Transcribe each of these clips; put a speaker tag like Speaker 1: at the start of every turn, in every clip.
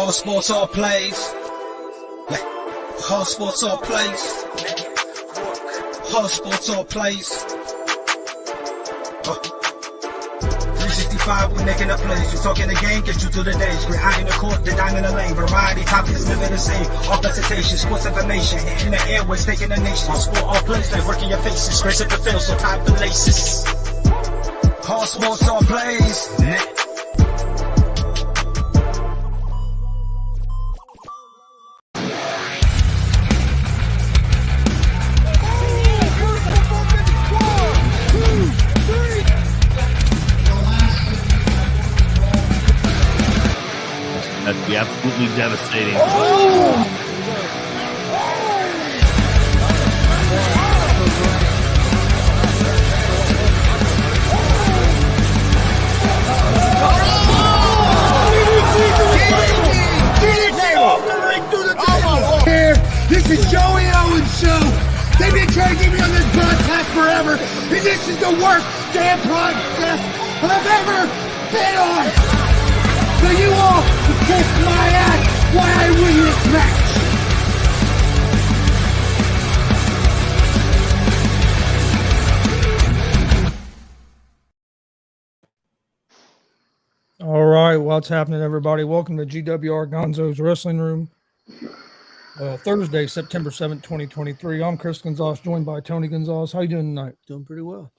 Speaker 1: All sports, all plays. All sports, all plays. All sports, all plays. 365, we making a plays. You talking the game, get you to the days. We're high in the court, the dime in the lane. Variety, topics, living the same. All presentation, sports information. In the airways, taking the nation. All sport, all plays, they working your faces. Grace at the field, so tie the laces. All sports, all plays.
Speaker 2: That'd be absolutely devastating.
Speaker 3: This is Joey Owens' show. They've been trying to get me on this broadcast forever, and this is the worst damn broadcast I've ever been on. So you all can kiss my ass while I win this match.
Speaker 4: All right, what's happening, everybody? Welcome to GWR Gonzo's Wrestling Room. Thursday, September 7th, 2023. I'm Chris Gonzalez, joined by Tony Gonzalez. How you doing tonight?
Speaker 5: Doing pretty well.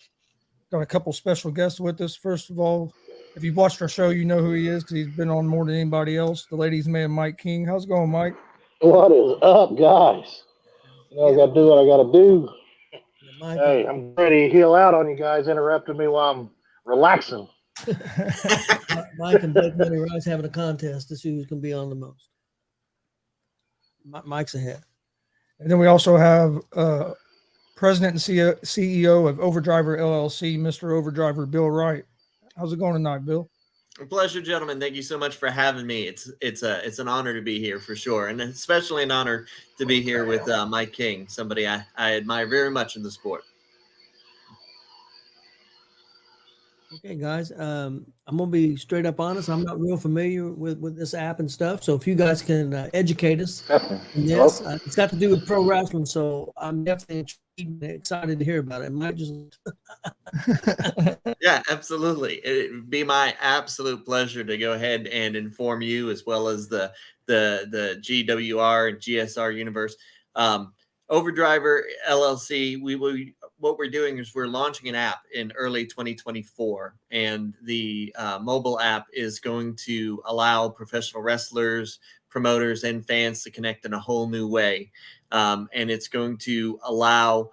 Speaker 4: Got a couple special guests with us. First of all, if you've watched our show, you know who he is because he's been on more than anybody else. The ladies' man, Mike King. How's it going, Mike?
Speaker 6: What is up, guys? You know, I got to do what I got to do.
Speaker 5: Mike,
Speaker 6: Hey, I'm ready to heal out on you guys interrupting me while I'm relaxing.
Speaker 5: Mike and Blake Money Rice having a contest to see who's going to be on the most. Mike's ahead.
Speaker 4: And then we also have President and CEO of Overdriver Llc, Mr. Overdriver Bill Wright. How's it going tonight, Bill?
Speaker 7: A pleasure, gentlemen. Thank you so much for having me. It's an honor to be here for sure, and especially an honor to be here with Mike King, somebody I admire very much in the sport.
Speaker 5: Okay, guys, I'm going to be straight up honest. I'm not real familiar with this app and stuff, so if you guys can educate us in this, it's got to do with pro wrestling, so I'm definitely excited to hear about it. Might just
Speaker 7: Yeah, absolutely. It'd be my absolute pleasure to go ahead and inform you as well as the GWR and GSR universe. Overdriver LLC, what we're doing is we're launching an app in early 2024, and the mobile app is going to allow professional wrestlers, promoters, and fans to connect in a whole new way. And it's going to allow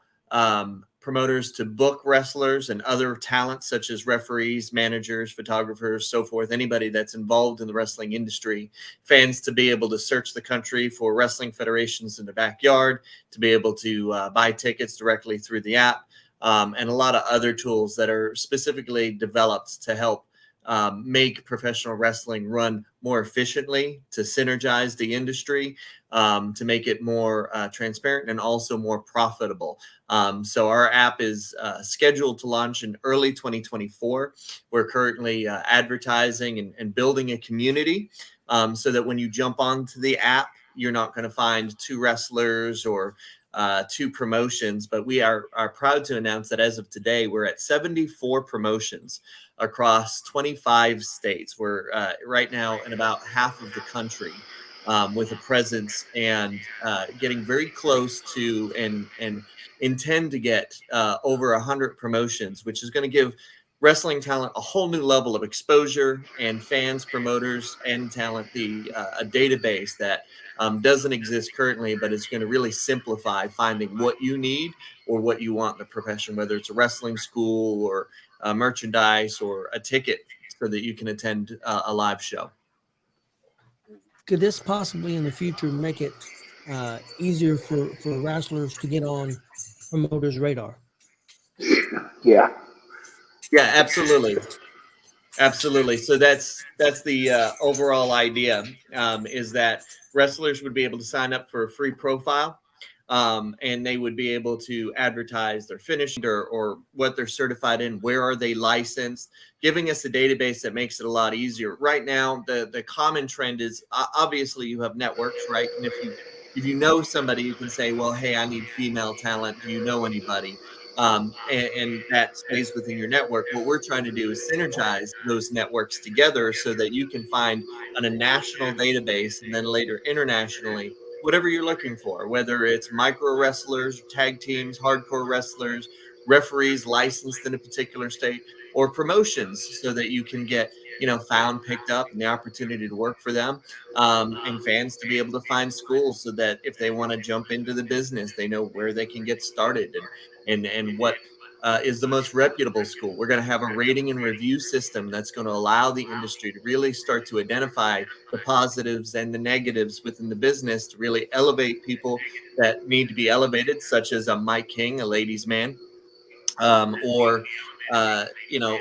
Speaker 7: promoters to book wrestlers and other talents such as referees, managers, photographers, so forth, anybody that's involved in the wrestling industry, fans to be able to search the country for wrestling federations in the backyard, to be able to buy tickets directly through the app, and a lot of other tools that are specifically developed to help make professional wrestling run more efficiently, to synergize the industry, to make it more transparent and also more profitable. So our app is scheduled to launch in early 2024. We're currently advertising and building a community so that when you jump onto the app, you're not going to find two wrestlers or two promotions, but we are proud to announce that as of today, we're at 74 promotions across 25 states. We're right now in about half of the country with a presence, and getting very close to and intend to get over 100 promotions, which is going to give wrestling talent a whole new level of exposure, and fans, promoters, and talent a database that doesn't exist currently, but it's going to really simplify finding what you need or what you want in the profession, whether it's a wrestling school or merchandise or a ticket so that you can attend a live show.
Speaker 5: could this possibly in the future make it easier for wrestlers to get on promoters' radar?
Speaker 6: Yeah.
Speaker 7: Yeah, absolutely. Absolutely. So that's the overall idea, is that wrestlers would be able to sign up for a free profile and they would be able to advertise their finish or what they're certified in, where are they licensed, giving us a database that makes it a lot easier. Right now, the common trend is obviously you have networks, right? And if you know somebody, you can say, well, hey, I need female talent. Do you know anybody? And that stays within your network. What we're trying to do is synergize those networks together so that you can find on a national database and then later internationally whatever you're looking for, whether it's micro wrestlers, tag teams, hardcore wrestlers, referees licensed in a particular state, or promotions, so that you can get, found, picked up, and the opportunity to work for them, and fans to be able to find schools so that if they want to jump into the business, they know where they can get started and what is the most reputable school. We're going to have a rating and review system that's going to allow the industry to really start to identify the positives and the negatives within the business to really elevate people that need to be elevated, such as a Mike King, a ladies' man, or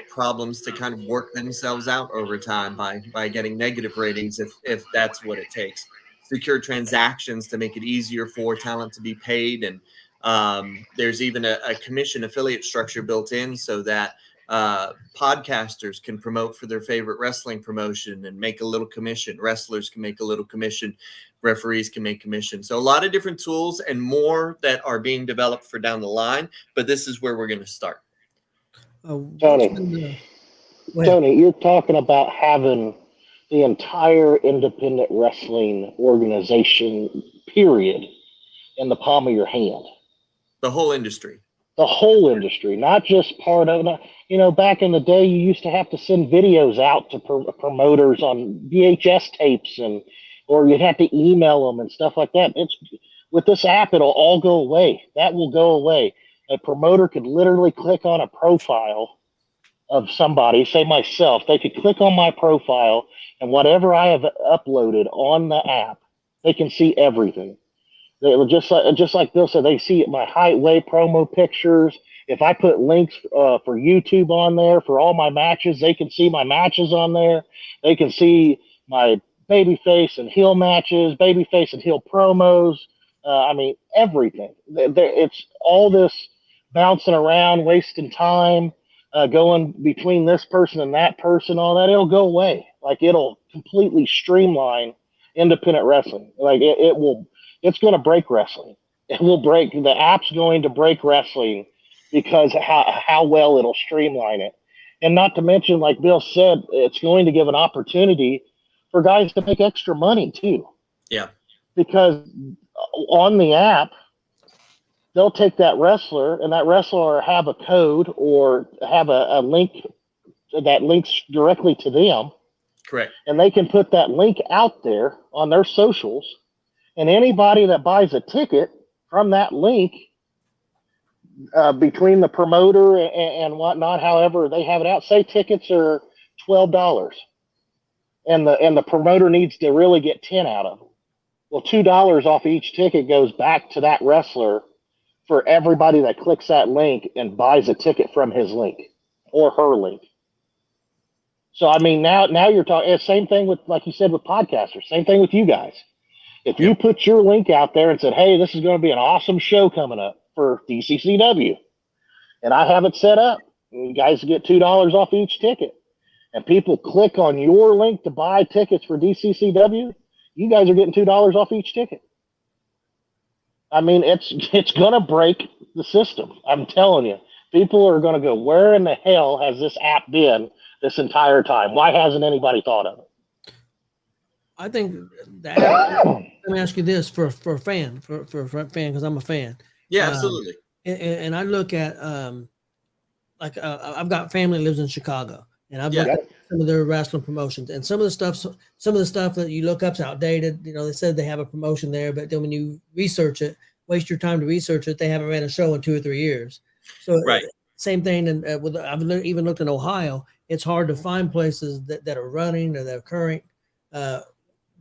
Speaker 7: problems to kind of work themselves out over time by getting negative ratings if that's what it takes. Secure transactions to make it easier for talent to be paid, and there's even a commission affiliate structure built in so that podcasters can promote for their favorite wrestling promotion and make a little commission. Wrestlers can make a little commission. Referees can make commission. So a lot of different tools and more that are being developed for down the line, but this is where we're going to start.
Speaker 6: Tony, you're talking about having the entire independent wrestling organization, period, in the palm of your hand.
Speaker 7: The whole industry.
Speaker 6: The whole industry, not just part of it. Back in the day, you used to have to send videos out to promoters on VHS tapes, or you'd have to email them and stuff like that. With this app, it'll all go away. That will go away. A promoter could literally click on a profile of somebody, say myself. They could click on my profile, and whatever I have uploaded on the app, they can see everything. Just like Bill said, they see my height, weight, promo pictures. If I put links for YouTube on there for all my matches, they can see my matches on there. They can see my babyface and heel matches, babyface and heel promos. Everything. It's all this bouncing around, wasting time, going between this person and that person, all that. It'll go away. Like, it'll completely streamline independent wrestling. Like, it will. It's going to break wrestling. It will break. The app's going to break wrestling because how well it'll streamline it. And not to mention, like Bill said, it's going to give an opportunity for guys to make extra money too.
Speaker 7: Yeah.
Speaker 6: Because on the app, they'll take that wrestler, and that wrestler have a code or have a link that links directly to them.
Speaker 7: Correct.
Speaker 6: And they can put that link out there on their socials. And anybody that buys a ticket from that link, between the promoter and whatnot, however they have it out, say tickets are $12, and the promoter needs to really get 10 out of them. Well, $2 off each ticket goes back to that wrestler for everybody that clicks that link and buys a ticket from his link or her link. So now you're talking. Same thing with, like you said, with podcasters. Same thing with you guys. If you put your link out there and said, hey, this is going to be an awesome show coming up for DCCW, and I have it set up, you guys get $2 off each ticket, and people click on your link to buy tickets for DCCW, you guys are getting $2 off each ticket. It's going to break the system. I'm telling you. People are going to go, where in the hell has this app been this entire time? Why hasn't anybody thought of it?
Speaker 5: I think that let me ask you this for a fan, for a fan, because I'm a fan.
Speaker 7: Yeah, absolutely.
Speaker 5: And I look at I've got family that lives in Chicago, and I've looked at some of their wrestling promotions, and some of the stuff that you look up is outdated. They said they have a promotion there, but then when you research it, waste your time to research it, they haven't ran a show in 2 or 3 years. So
Speaker 7: right.
Speaker 5: Same thing. And I've even looked in Ohio. It's hard to find places that are running or that are current.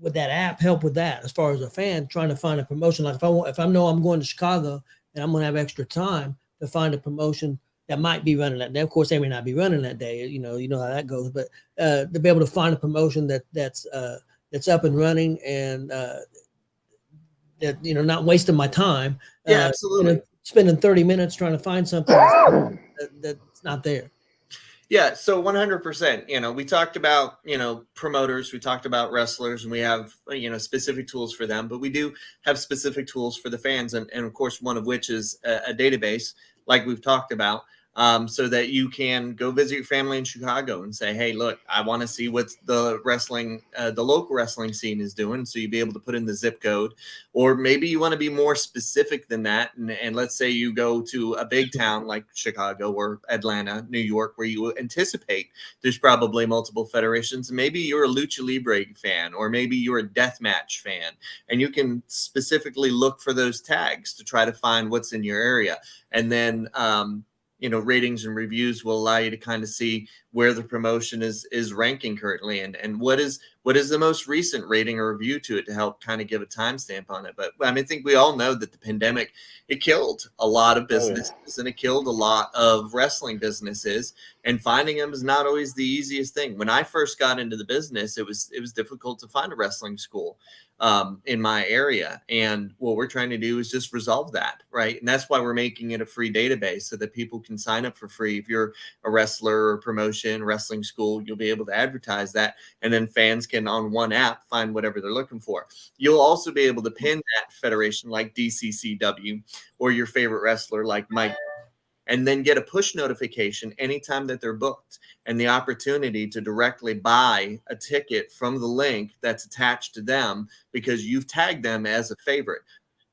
Speaker 5: Would that app help with that as far as a fan trying to find a promotion? Like if I know I'm going to Chicago and I'm going to have extra time to find a promotion that might be running that day. Of course, they may not be running that day. You know how that goes. But to be able to find a promotion that's up and running and that, you know, not wasting my time.
Speaker 7: Yeah, absolutely.
Speaker 5: You know, spending 30 minutes trying to find something that's not there.
Speaker 7: Yeah, so 100%. You know, we talked about, you know, promoters, we talked about wrestlers, and we have, you know, specific tools for them, but we do have specific tools for the fans. And of course, one of which is a database, like we've talked about, so that you can go visit your family in Chicago and say, hey, look, I want to see what the wrestling, the local wrestling scene is doing. So you'll be able to put in the zip code, or maybe you want to be more specific than that. And let's say you go to a big town like Chicago or Atlanta, New York, where you anticipate there's probably multiple federations. Maybe you're a Lucha Libre fan, or maybe you're a deathmatch fan, and you can specifically look for those tags to try to find what's in your area. And then, you know, ratings and reviews will allow you to kind of see where the promotion is ranking currently, and what is the most recent rating or review to it, to help kind of give a timestamp on it. But I mean, I think we all know that the pandemic, it killed a lot of businesses, and it killed a lot of wrestling businesses, and finding them is not always the easiest thing. When I first got into the business, it was difficult to find a wrestling school in my area. And what we're trying to do is just resolve that, right? And that's why we're making it a free database, so that people can sign up for free. If you're a wrestler or promotion, wrestling school, you'll be able to advertise that. And then fans can, on one app, find whatever they're looking for. You'll also be able to pin that federation like DCCW, or your favorite wrestler like Mike, and then get a push notification anytime that they're booked, and the opportunity to directly buy a ticket from the link that's attached to them, because you've tagged them as a favorite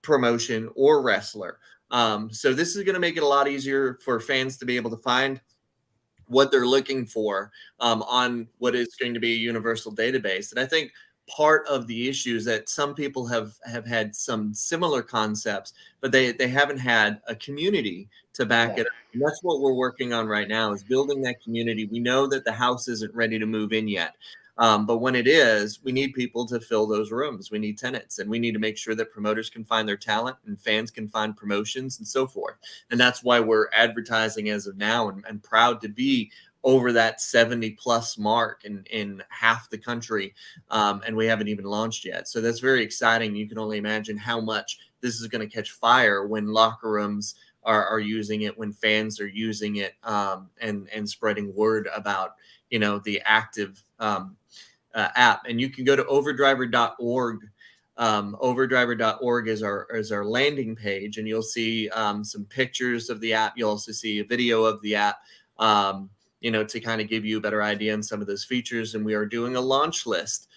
Speaker 7: promotion or wrestler. So this is going to make it a lot easier for fans to be able to find what they're looking for on what is going to be a universal database. And I think part of the issue is that some people have had some similar concepts, but they haven't had a community to back it up. And that's what we're working on right now, is building that community. We know that the house isn't ready to move in yet. But when it is, we need people to fill those rooms. We need tenants, and we need to make sure that promoters can find their talent, and fans can find promotions, and so forth. And that's why we're advertising as of now, and proud to be over that 70 plus mark in half the country. And we haven't even launched yet. So that's very exciting. You can only imagine how much this is going to catch fire when locker rooms are using it, when fans are using it, and spreading word about, you know, the active app. And you can go to overdriver.org. Overdriver.org is our landing page, and you'll see some pictures of the app. You'll also see a video of the app, you know, to kind of give you a better idea on some of those features. And we are doing a launch list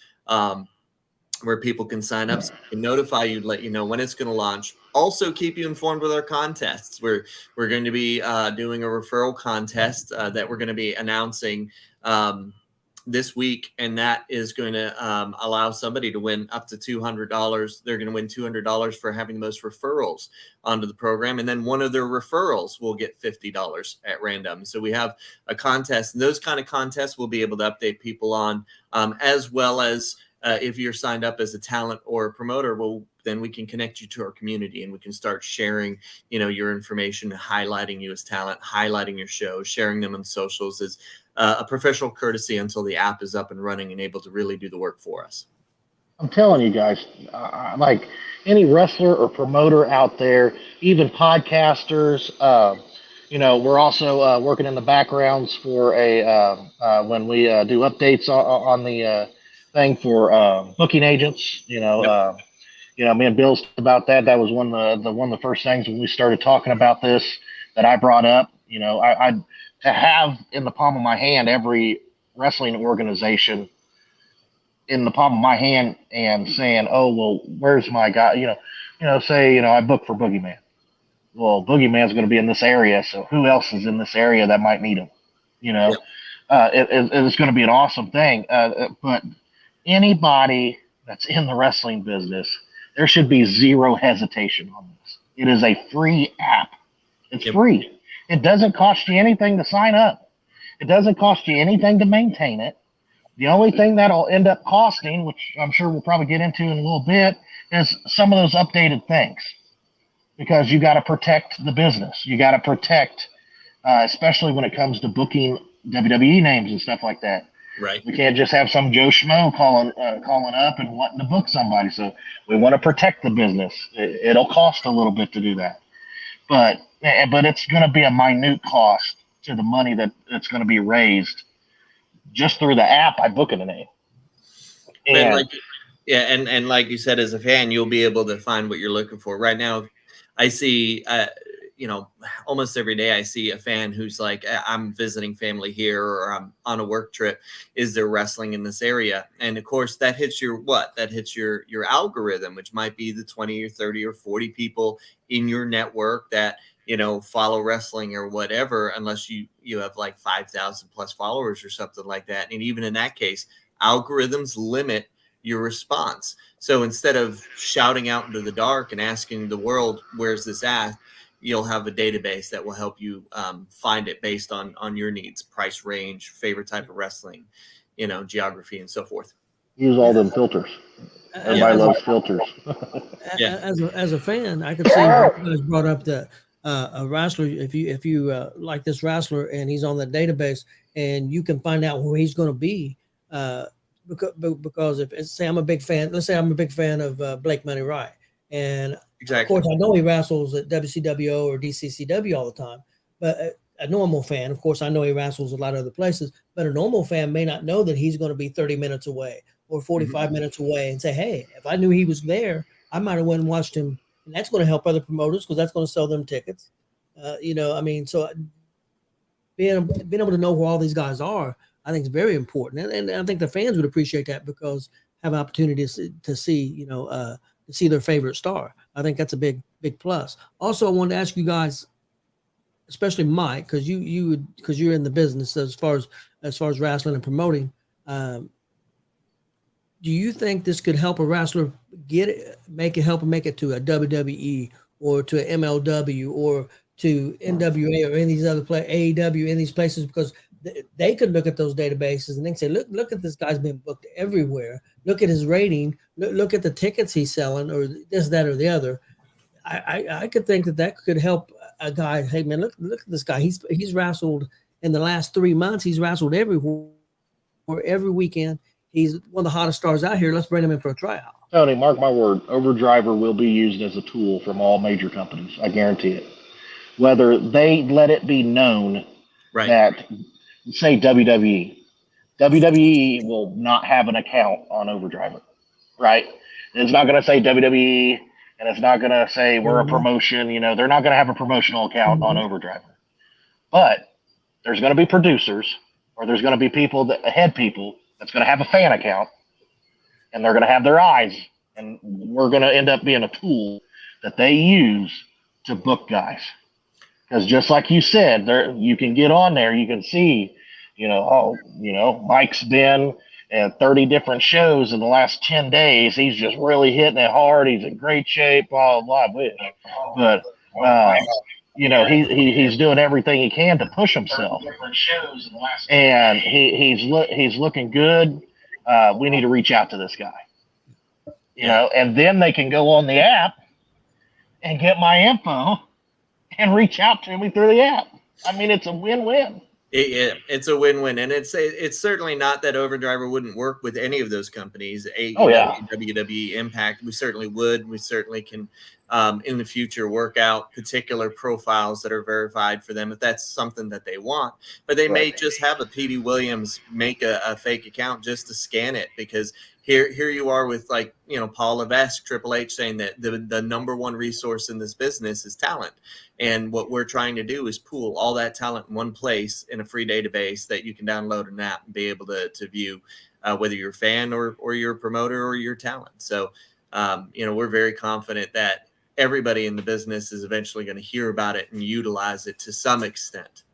Speaker 7: where people can sign up, so we can notify you, let you know when it's going to launch. Also keep you informed with our contests. We're going to be doing a referral contest that we're going to be announcing this week, and that is going to allow somebody to win up to $200. They're going to win $200 for having the most referrals onto the program, and then one of their referrals will get $50 at random. So we have a contest, and those kind of contests we'll be able to update people on, as well as if you're signed up as a talent or a promoter, well, then we can connect you to our community, and we can start sharing, you know, your information, highlighting you as talent, highlighting your shows, sharing them on socials as a professional courtesy until the app is up and running and able to really do the work for us.
Speaker 6: I'm telling you guys, like any wrestler or promoter out there, even podcasters, you know, we're also working in the backgrounds for when we do updates on the thing for booking agents. You know, me and Bill talked about that. That was one of the first things when we started talking about this that I brought up. You know, I to have in the palm of my hand every wrestling organization in the palm of my hand, and saying, oh, well, where's my guy? Say, I book for Boogeyman. Well, Boogeyman's going to be in this area, so who else is in this area that might need him? It's going to be an awesome thing. But anybody that's in the wrestling business, there should be zero hesitation on this. It is a free app. It's free. It doesn't cost you anything to sign up. It doesn't cost you anything to maintain it. The only thing that'll end up costing, which I'm sure we'll probably get into in a little bit, is some of those updated things. Because you got to protect the business. You got to protect, especially when it comes to booking WWE names and stuff like that.
Speaker 7: Right.
Speaker 6: We can't just have some Joe Schmo calling up and wanting to book somebody. So we want to protect the business. It'll cost a little bit to do that, but it's going to be a minute cost to the money that's going to be raised just through the app by booking a name. And
Speaker 7: and like you said, as a fan, you'll be able to find what you're looking for. Right now, I see, almost every day I see a fan who's like, I'm visiting family here, or I'm on a work trip. Is there wrestling in this area? And of course, that hits your algorithm, which might be the 20 or 30 or 40 people in your network that follow wrestling or whatever, unless you have like 5,000 plus followers or something like that. And even in that case, algorithms limit your response. So instead of shouting out into the dark and asking the world, where's this at, you'll have a database that will help you find it based on your needs, price range, favorite type of wrestling, geography, and so forth.
Speaker 6: Use all them filters. Everybody loves filters.
Speaker 5: As a fan, I could see you guys brought up a wrestler. If you like this wrestler and he's on the database, and you can find out where he's going to be, because if let's say I'm a big fan of Blake Money Wright, and
Speaker 7: exactly.
Speaker 5: Of course I know he wrestles at WCWO or DCCW all the time, but a normal fan, of course, I know he wrestles a lot of other places, but a normal fan may not know that he's going to be 30 minutes away or 45 minutes away, and say, hey, if I knew he was there, I might have went and watched him. And that's going to help other promoters, because that's going to sell them tickets. So being able to know where all these guys are, I think is very important. And I think the fans would appreciate that, because have opportunities to see, to see their favorite star. I think that's a big plus. Also, I wanted to ask you guys, especially Mike, because you're in the business as far as wrestling and promoting. Do you think this could help a wrestler make it to a WWE or to an MLW or to NWA or any of these other AEW in these places? Because they could look at those databases and they can say, look at this guy's been booked everywhere. Look at his rating. Look at the tickets he's selling, or this, that, or the other. I could think that could help a guy. Hey man, look at this guy. He's wrestled in the last 3 months. He's wrestled everywhere, every weekend. He's one of the hottest stars out here. Let's bring him in for a tryout.
Speaker 6: Tony, mark my word, Overdriver will be used as a tool from all major companies. I guarantee it. Whether they let it be known that, say, WWE will not have an account on Overdriver, right? It's not going to say WWE, and it's not going to say we're a promotion. They're not going to have a promotional account on Overdriver. But there's going to be producers, or there's going to be head people that's going to have a fan account, and they're going to have their eyes, and we're going to end up being a tool that they use to book guys. Because just like you said, you can get on there, you can see, Mike's been at 30 different shows in the last 10 days. He's just really hitting it hard. He's in great shape, blah, blah, blah. But, he's doing everything he can to push himself. And he's looking good. We need to reach out to this guy. And then they can go on the app and get my info and reach out to me through the app. I mean, it's a win-win.
Speaker 7: It's a win-win, and it's certainly not that Overdriver wouldn't work with any of those companies. WWE, Impact, we certainly would. We certainly can, in the future, work out particular profiles that are verified for them if that's something that they want. But they may just have a Petey Williams make a fake account just to scan it, because here you are with Paul Levesque, Triple H, saying that the number one resource in this business is talent. And what we're trying to do is pool all that talent in one place in a free database that you can download an app and be able to view whether you're a fan or you're a promoter or your talent. So, we're very confident that everybody in the business is eventually going to hear about it and utilize it to some extent.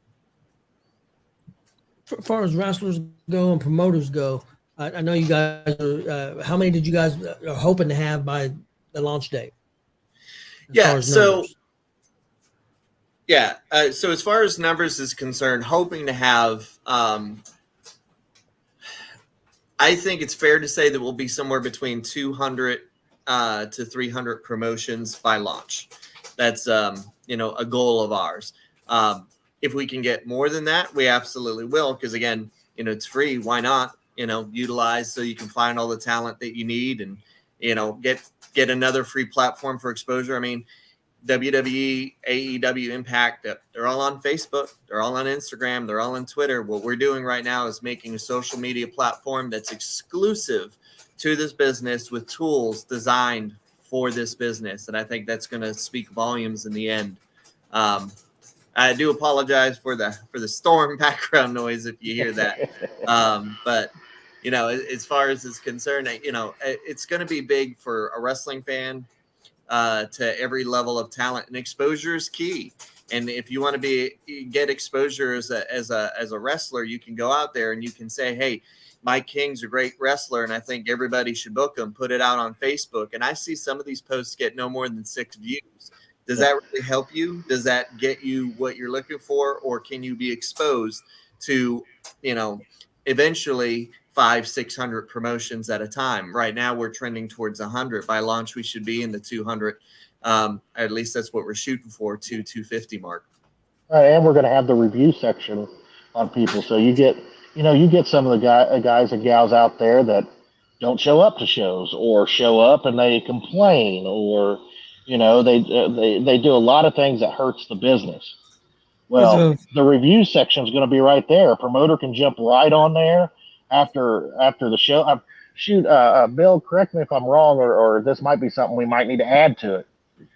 Speaker 5: As far as wrestlers go and promoters go, I know you guys are, how many did you guys are hoping to have by the launch date?
Speaker 7: So as far as numbers is concerned, hoping to have, I think it's fair to say that we'll be somewhere between 200 to 300 promotions by launch. That's, a goal of ours. If we can get more than that, we absolutely will. Because again, it's free. Why not, utilize so you can find all the talent that you need and, get another free platform for exposure. I mean, WWE, AEW, Impact, they're all on Facebook. They're all on Instagram. They're all on Twitter. What we're doing right now is making a social media platform that's exclusive to this business with tools designed for this business. And I think that's going to speak volumes in the end. I do apologize for the storm background noise if you hear that. But, as far as it's concerned, it's going to be big for a wrestling fan, to every level of talent, and exposure is key. And if you want to get exposure as a wrestler, you can go out there and you can say, hey, Mike King's a great wrestler, and I think everybody should book him. Put it out on Facebook. And I see some of these posts get no more than 6 views. Does that really help you? Does that get you what you're looking for? Or can you be exposed to, eventually 500-600 promotions at a time? Right now we're trending towards 100. By launch, we should be in the 200. At least that's what we're shooting for, 250 mark.
Speaker 6: And we're going to have the review section on people. So you get some of the guys and gals out there that don't show up to shows, or show up and they complain, or, they do a lot of things that hurts the business. Well, the review section is going to be right there. A promoter can jump right on there after the show. Bill, correct me if I'm wrong, or this might be something we might need to add to it.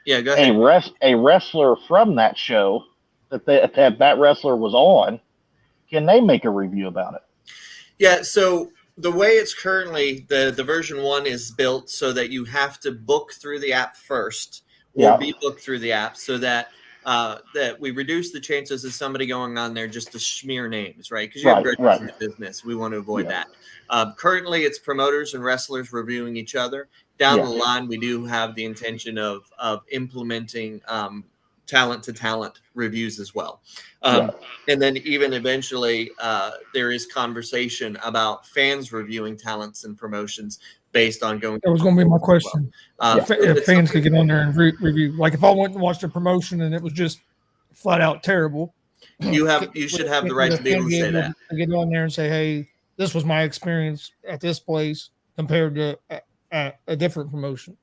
Speaker 7: Yeah, go ahead.
Speaker 6: A wrestler from that show that wrestler was on, can they make a review about it?
Speaker 7: Yeah, so the way it's currently, the version 1 is built so that you have to book through the app first, or be booked through the app, so that we reduce the chances of somebody going on there just to smear names, right? Because you have bridges in the business. We want to avoid that. Currently, it's promoters and wrestlers reviewing each other. Down the line, we do have the intention of implementing talent to talent reviews as well. And then even eventually, there is conversation about fans reviewing talents and promotions based on going.
Speaker 4: That was going to be my question. If fans could get on there and review, like if I went and watched a promotion and it was just flat out terrible,
Speaker 7: you should have the right to be able to say that.
Speaker 4: Get on there and say, hey, this was my experience at this place compared to a different promotion.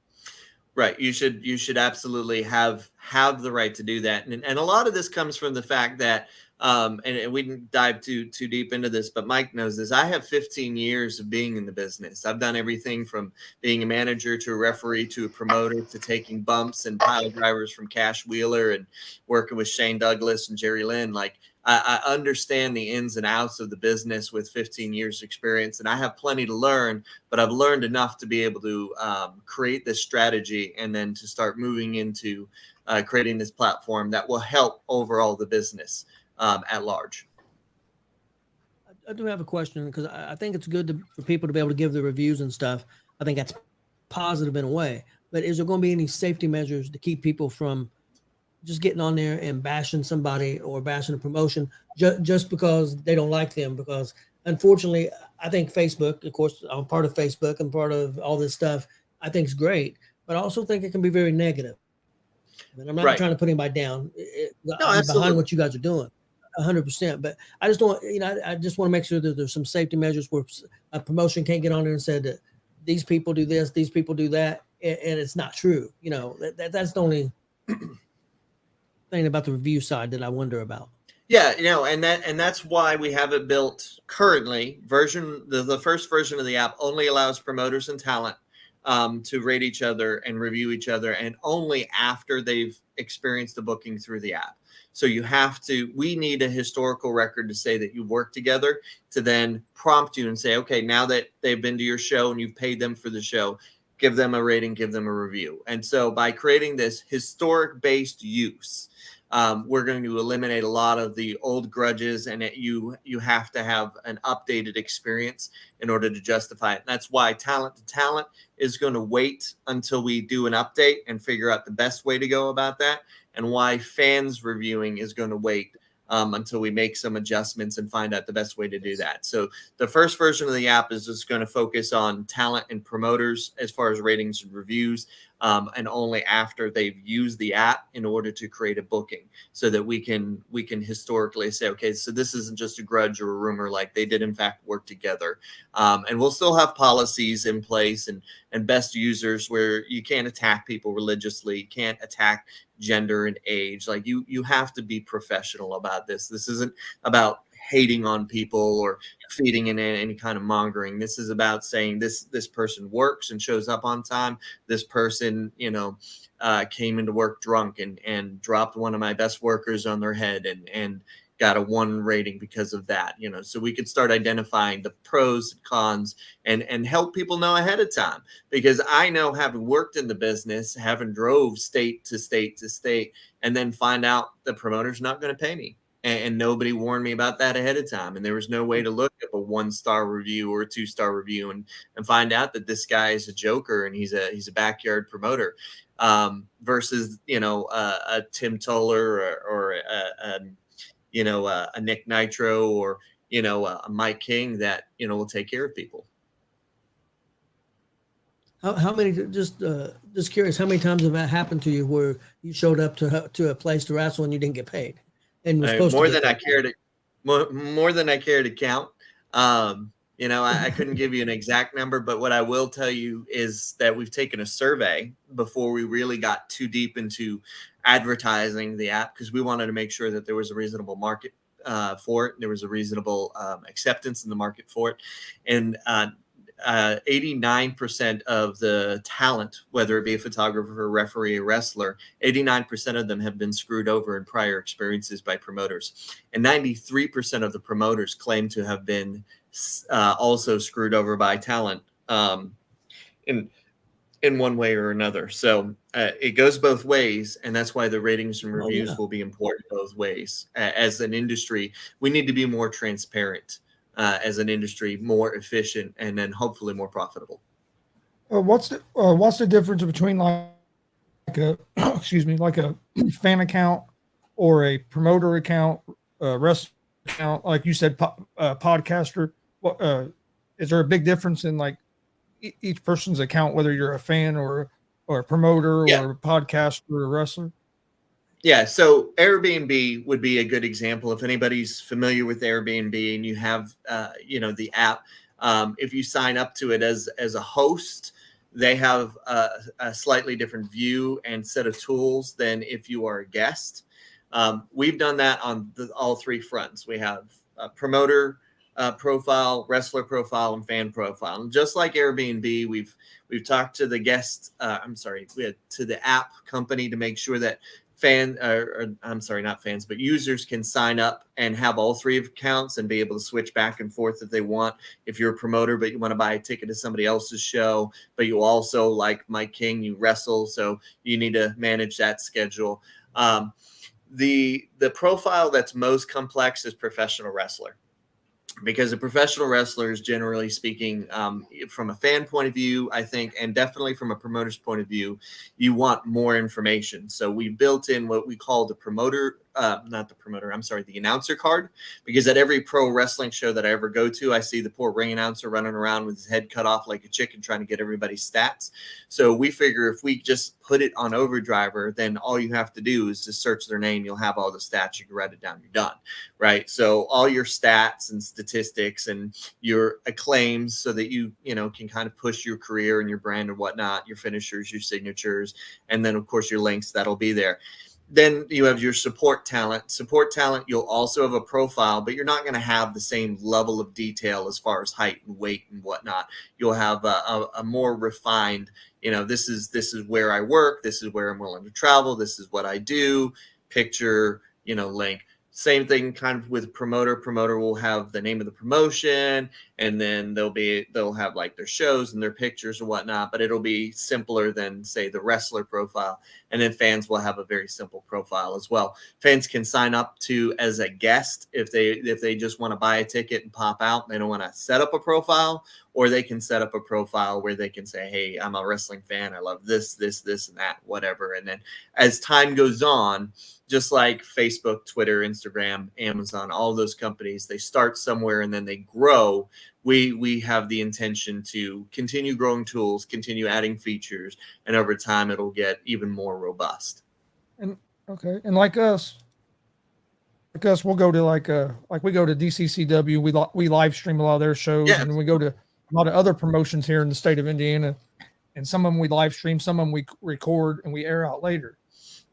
Speaker 7: Right. You should absolutely have the right to do that. And a lot of this comes from the fact that, and we didn't dive too deep into this, but Mike knows this. I have 15 years of being in the business. I've done everything from being a manager to a referee to a promoter to taking bumps and pile drivers from Cash Wheeler and working with Shane Douglas and Jerry Lynn. Like, I understand the ins and outs of the business with 15 years experience, and I have plenty to learn, but I've learned enough to be able to create this strategy and then to start moving into creating this platform that will help overall the business at large.
Speaker 5: I do have a question, because I think it's good for people to be able to give the reviews and stuff. I think that's positive in a way, but is there going to be any safety measures to keep people from just getting on there and bashing somebody or bashing a promotion just because they don't like them? Because unfortunately, I think Facebook, of course, I'm part of Facebook and part of all this stuff, I think it's great, but I also think it can be very negative. I mean, I'm not trying to put anybody down. I'm behind what you guys are doing, 100%. But I just don't, I just want to make sure that there's some safety measures where a promotion can't get on there and say that these people do this, these people do that, and it's not true. That's the only thing about the review side that I wonder about.
Speaker 7: Yeah, and that's why we have it built currently. The first version of the app only allows promoters and talent to rate each other and review each other, and only after they've experienced a booking through the app. So we need a historical record to say that you work together, to then prompt you and say, okay, now that they've been to your show and you've paid them for the show, give them a rating, give them a review. And so by creating this historic based use, we're going to eliminate a lot of the old grudges, and you have to have an updated experience in order to justify it. And that's why talent to talent is going to wait until we do an update and figure out the best way to go about that, and why fans reviewing is going to wait until we make some adjustments and find out the best way to do that. So the first version of the app is just going to focus on talent and promoters as far as ratings and reviews, and only after they've used the app in order to create a booking, so that we can historically say, okay, so this isn't just a grudge or a rumor, like they did in fact work together. And we'll still have policies in place and best users where you can't attack people religiously, you can't attack gender and age. Like you have to be professional about this. This isn't about hating on people or feeding in any kind of mongering. This is about saying this person works and shows up on time. This person, came into work drunk and dropped one of my best workers on their head and got a 1 rating because of that. So we could start identifying the pros and cons and help people know ahead of time, because I know, having worked in the business, having drove state to state to state, and then find out the promoter's not going to pay me. And nobody warned me about that ahead of time. And there was no way to look at a 1-star review or a 2-star review and find out that this guy is a joker and he's a backyard promoter, versus, a Tim Toller or a Nick Nitro or, a Mike King that, will take care of people.
Speaker 5: How many, just curious, how many times have that happened to you where you showed up to a place to wrestle and you didn't get paid? And
Speaker 7: more than I care to count. I couldn't give you an exact number, but what I will tell you is that we've taken a survey before we really got too deep into advertising the app, because we wanted to make sure that there was a reasonable market for it. There was a reasonable acceptance in the market for it. And 89% of the talent, whether it be a photographer, referee, or wrestler, 89% of them have been screwed over in prior experiences by promoters. And 93% of the promoters claim to have been also screwed over by talent in one way or another. So it goes both ways, and that's why the ratings and reviews will be important both ways. As an industry, we need to be more transparent. As an industry, more efficient, and then hopefully more profitable.
Speaker 4: What's the difference between like a like a fan account or a promoter account, wrestler account? Like you said, podcaster. What is there a big difference in like each person's account, whether you're a fan or a promoter or a podcaster or a wrestler?
Speaker 7: Yeah, so Airbnb would be a good example. If anybody's familiar with Airbnb and you have, the app, if you sign up to it as a host, they have a slightly different view and set of tools than if you are a guest. We've done that on all 3 fronts. We have a promoter profile, wrestler profile, and fan profile. And just like Airbnb, we've talked to the guest. To the app company to make sure that users can sign up and have all 3 accounts and be able to switch back and forth if they want. If you're a promoter, but you want to buy a ticket to somebody else's show, but you also, like Mike King, you wrestle, so you need to manage that schedule. The profile that's most complex is professional wrestler. Because a professional wrestler is, generally speaking, from a fan point of view, I think, and definitely from a promoter's point of view, you want more information. So we built in what we call the the announcer card, because at every pro wrestling show that I ever go to, I see the poor ring announcer running around with his head cut off like a chicken trying to get everybody's stats. So we figure if we just put it on Overdriver, then all you have to do is just search their name. You'll have all the stats. You can write it down. You're done, right? So all your stats and statistics and your acclaims, so that you can kind of push your career and your brand and whatnot, your finishers, your signatures, and then of course your links, that'll be there. Then you have your support talent. Support talent, you'll also have a profile, but you're not going to have the same level of detail as far as height and weight and whatnot. You'll have a more refined, this is where I work, this is where I'm willing to travel, this is what I do, picture, link. Same thing kind of with promoter. Promoter will have the name of the promotion, and then they'll have like their shows and their pictures and whatnot, but it'll be simpler than, say, the wrestler profile. And then fans will have a very simple profile as well. Fans can sign up as a guest if they just want to buy a ticket and pop out. They don't want to set up a profile, or they can set up a profile where they can say, hey, I'm a wrestling fan. I love this, this, this, and that, whatever. And then as time goes on, just like Facebook, Twitter, Instagram, Amazon, all those companies, they start somewhere and then they grow. We have the intention to continue growing tools, continue adding features, and over time it'll get even more robust.
Speaker 4: And okay, and like us, we'll go to like we go to DCCW. We live stream a lot of their shows,
Speaker 7: Yeah.
Speaker 4: and we go to a lot of other promotions here in the state of Indiana. And some of them we live stream, some of them we record and we air out later.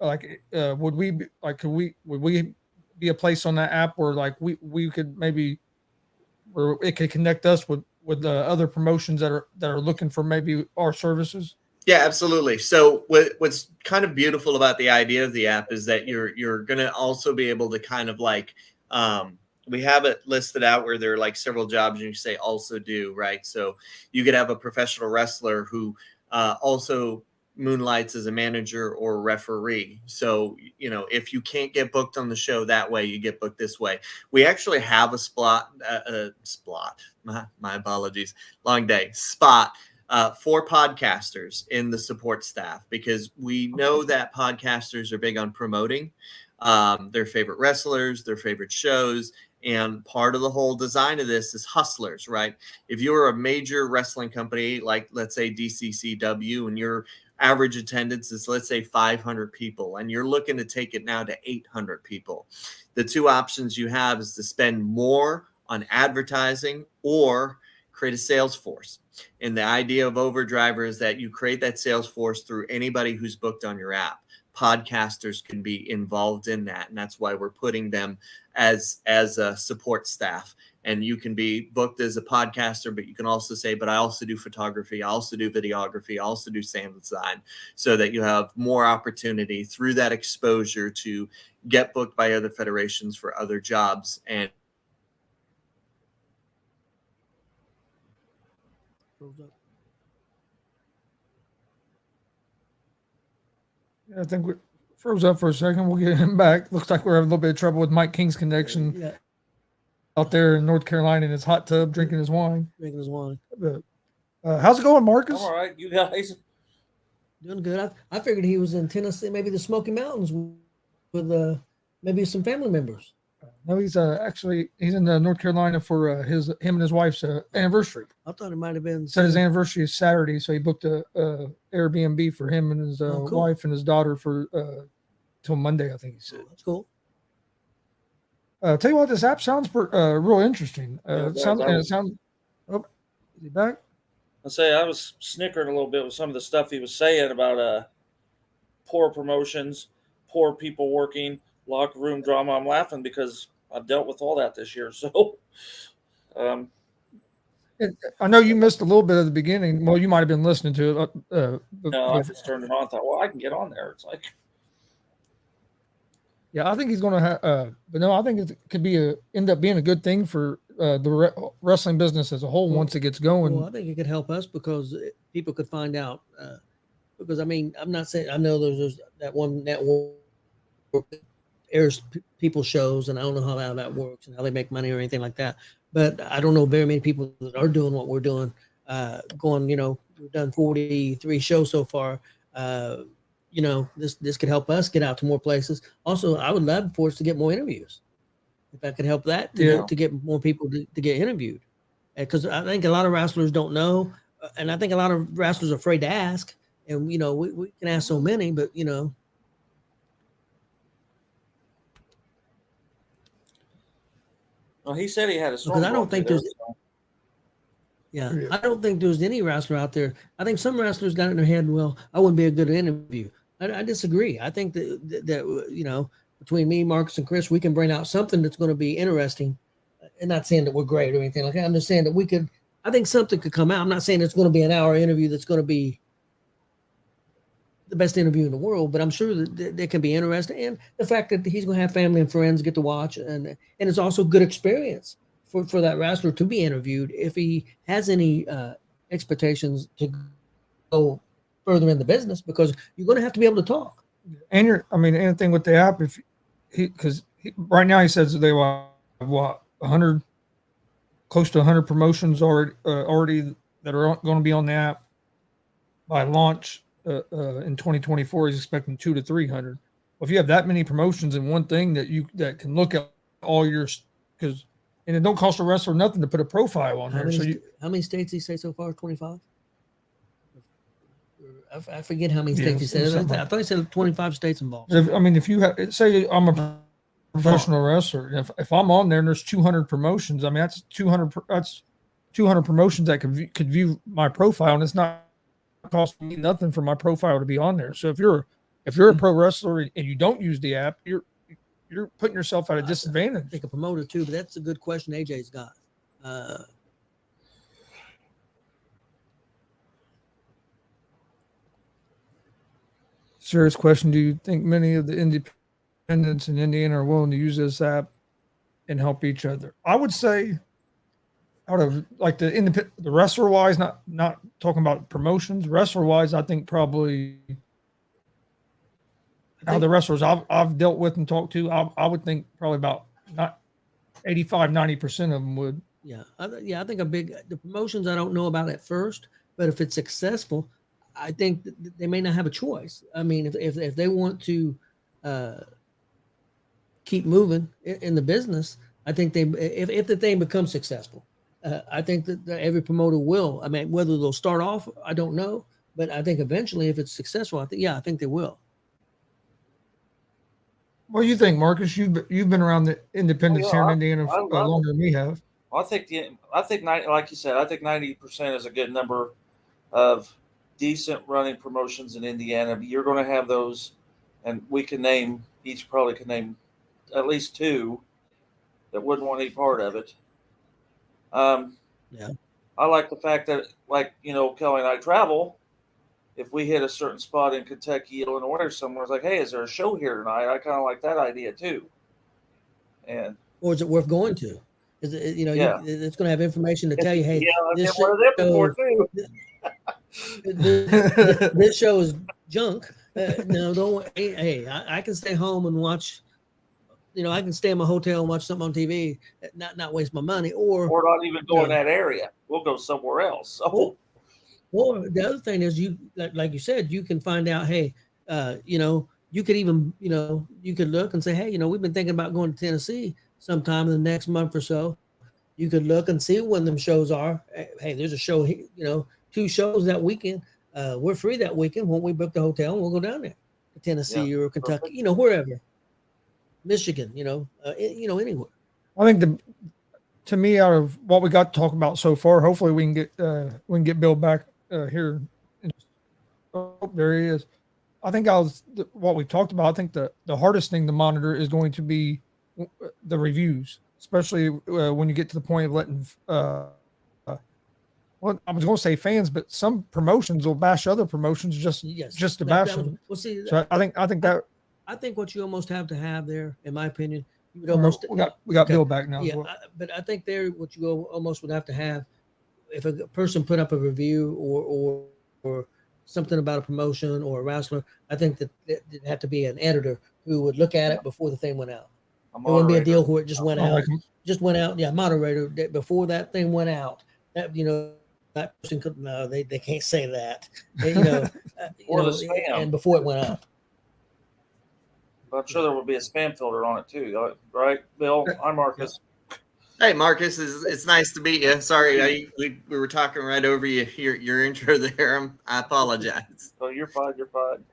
Speaker 4: Like, would we be a place on that app where like we could maybe where it could connect us with the other promotions that are looking for maybe our services?
Speaker 7: Yeah, absolutely. So what's kind of beautiful about the idea of the app is that you're going to also be able to kind of like, we have it listed out where there are like several jobs and you say also do, right? So you could have a professional wrestler who also moonlights as a manager or a referee. So, you know, if you can't get booked on the show that way, you get booked this way. We actually have a spot, my apologies, long day, spot for podcasters in the support staff, because we know that podcasters are big on promoting their favorite wrestlers, their favorite shows. And part of the whole design of this is hustlers, right? If you're a major wrestling company, like let's say DCCW, and your average attendance is, let's say 500 people, and you're looking to take it now to 800 people, the two options you have is to spend more on advertising or create a sales force. And the idea of Overdriver is that you create that sales force through anybody who's booked on your app. Podcasters can be involved in that, and that's why we're putting them as a support staff. And you can be booked as a podcaster, but you can also say, but I also do photography, I also do videography, I also do sound design, so that you have more opportunity through that exposure to get booked by other federations for other jobs. And
Speaker 4: I think we froze up for a second. We'll get him back. Looks like we're having a little bit of trouble with Mike King's connection out there in North Carolina in his hot tub drinking his wine. How's it going, Marcus?
Speaker 8: All right, you guys.
Speaker 5: Doing good. I figured he was in Tennessee, maybe the Smoky Mountains with maybe some family members.
Speaker 4: No, he's he's in North Carolina for him and his wife's anniversary.
Speaker 5: I thought it might have been.
Speaker 4: Said his anniversary is Saturday, so he booked a Airbnb for him and his
Speaker 5: cool.
Speaker 4: wife and his daughter for till Monday, I think he said.
Speaker 5: That's cool.
Speaker 4: Tell you what, this app sounds real interesting. It sounds. Oh, is he back?
Speaker 8: I say I was snickering a little bit with some of the stuff he was saying about poor promotions, poor people working, locker room drama. I'm laughing because I've dealt with all that this year. So,
Speaker 4: I know you missed a little bit of the beginning. Well, you might have been listening to it.
Speaker 8: no, I just turned it on. I thought, well, I can get on there. It's like,
Speaker 4: yeah, I think he's going to have. But no, I think it could end up being a good thing for the wrestling business as a whole once it gets going.
Speaker 5: Well, I think it could help us because people could find out. Because I mean, I'm not saying I know there's that one network airs people's shows, and I don't know how that works and how they make money or anything like that. But I don't know very many people that are doing what we're doing. We've done 43 shows so far. This could help us get out to more places. Also, I would love for us to get more interviews. If I could help that to get more people to get interviewed. Because I think a lot of wrestlers don't know, and I think a lot of wrestlers are afraid to ask. And, we can ask so many, but,
Speaker 8: well, he said he had a storm.
Speaker 5: Because I don't think I don't think there's any wrestler out there. I think some wrestlers got it in their head, well, I wouldn't be a good interview. I disagree. I think that between me, Marcus, and Chris, we can bring out something that's going to be interesting. And not saying that we're great or anything like that. I'm just saying that I think something could come out. I'm not saying it's going to be an hour interview that's going to be the best interview in the world, but I'm sure that it can be interesting. And the fact that he's going to have family and friends get to watch, and it's also good experience for that wrestler to be interviewed if he has any expectations to go further in the business, because you're going to have to be able to talk.
Speaker 4: And anything with the app, because right now he says they want 100 close to 100 promotions already that are going to be on the app by launch in 2024. He's expecting 200 to 300. Well, if you have that many promotions in one thing that can look at all your, because and it don't cost a wrestler nothing to put a profile on there.
Speaker 5: How many states did he say so far? 25. I forget how many states he said. I thought he said 25 states involved.
Speaker 4: If you have, say I'm a professional wrestler, if I'm on there and there's 200 promotions, that's 200 promotions that could view my profile, and it's not costing me nothing for my profile to be on there. So if you're a pro wrestler and you don't use the app, you're putting yourself at a disadvantage.
Speaker 5: I think a promoter too, but that's a good question AJ's got.
Speaker 4: Serious question. Do you think many of the independents in Indiana are willing to use this app and help each other? I would say out of like the wrestler wise, not talking about promotions, wrestler wise, I think probably out of the wrestlers I've dealt with and talked to, I would think probably about not 85-90% of them would.
Speaker 5: Yeah. I think the promotions I don't know about at first, but if it's successful, I think they may not have a choice. I mean, if they want to keep moving in the business, I think if the thing becomes successful, I think that every promoter will. I mean, whether they'll start off, I don't know, but I think eventually, if it's successful, I think they will.
Speaker 4: What do you think, Marcus? You've been around the independents here in Indiana longer than we have.
Speaker 8: I think like you said, I think 90% is a good number of decent running promotions in Indiana. You're going to have those, and we can name probably can name at least two that wouldn't want any part of it.
Speaker 5: Yeah,
Speaker 8: I like the fact that, Kelly and I travel. If we hit a certain spot in Kentucky, Illinois, or somewhere, it's like, hey, is there a show here tonight? I kind of like that idea too.
Speaker 5: Or is it worth going to? Is it, it's going to have information to tell you, hey, this show is junk. No, don't. Hey, I can stay home and watch. I can stay in my hotel and watch something on TV, not waste my money, or
Speaker 8: not even go in that area. We'll go somewhere else. So.
Speaker 5: Or the other thing is, you like you said, you can find out. Hey, you could even, you could look and say, hey, we've been thinking about going to Tennessee sometime in the next month or so. You could look and see when them shows are. Hey, there's a show, 2 shows that weekend. We're free that weekend. Won't we book the hotel and we'll go down there to Tennessee or Kentucky, wherever, Michigan, anywhere.
Speaker 4: I think to me, out of what we got to talk about so far, hopefully we can get Bill back here. Oh, there he is. I think what we've talked about. I think the hardest thing to monitor is going to be the reviews, especially when you get to the point of letting. Well, I was going to say fans, but some promotions will bash other promotions just to bash them.
Speaker 5: Well, see,
Speaker 4: so I think
Speaker 5: what you almost have to have there, in my opinion, you would almost
Speaker 4: we got Bill back now.
Speaker 5: Yeah,
Speaker 4: well.
Speaker 5: But I think there what you almost would have to have, if a person put up a review or something about a promotion or a wrestler, I think that it'd have to be an editor who would look at it before the thing went out. It wouldn't be a deal where it just went out. Yeah, moderator before that thing went out. That that person could they can't say that. And before it went out.
Speaker 8: I'm sure there will be a spam filter on it too, right, Bill? I'm Marcus.
Speaker 7: Hey, Marcus, it's nice to meet you. Sorry, we were talking right over you. Your intro there. I apologize.
Speaker 8: Oh, you're fine. You're fine.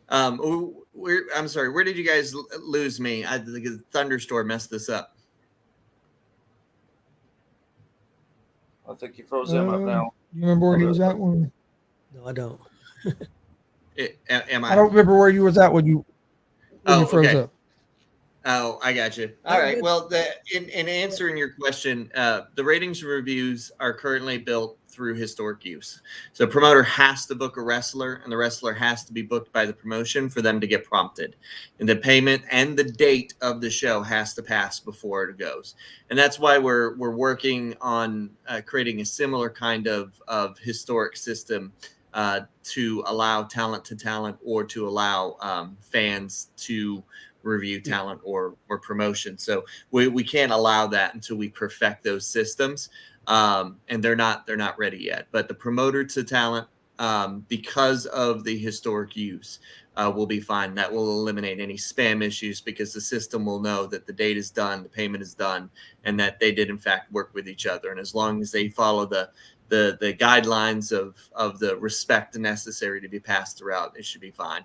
Speaker 7: I'm sorry. Where did you guys lose me? I think the thunderstorm messed this up.
Speaker 8: I think you froze him up now.
Speaker 4: You remember where he was at when?
Speaker 5: No, I don't.
Speaker 4: I don't remember where you was at when you froze up.
Speaker 7: Oh, I got you. All right. Well, in answering your question, the ratings and reviews are currently built through historic use. So a promoter has to book a wrestler, and the wrestler has to be booked by the promotion for them to get prompted. And the payment and the date of the show has to pass before it goes. And that's why we're working on creating a similar kind of historic system to allow talent to talent, or to allow fans to review talent or promotion. So we can't allow that until we perfect those systems. and they're not ready yet. But the promoter to talent, because of the historic use, will be fine. That will eliminate any spam issues because the system will know that the date is done, the payment is done, and that they did in fact work with each other. And as long as they follow the guidelines of the respect necessary to be passed throughout, it should be fine.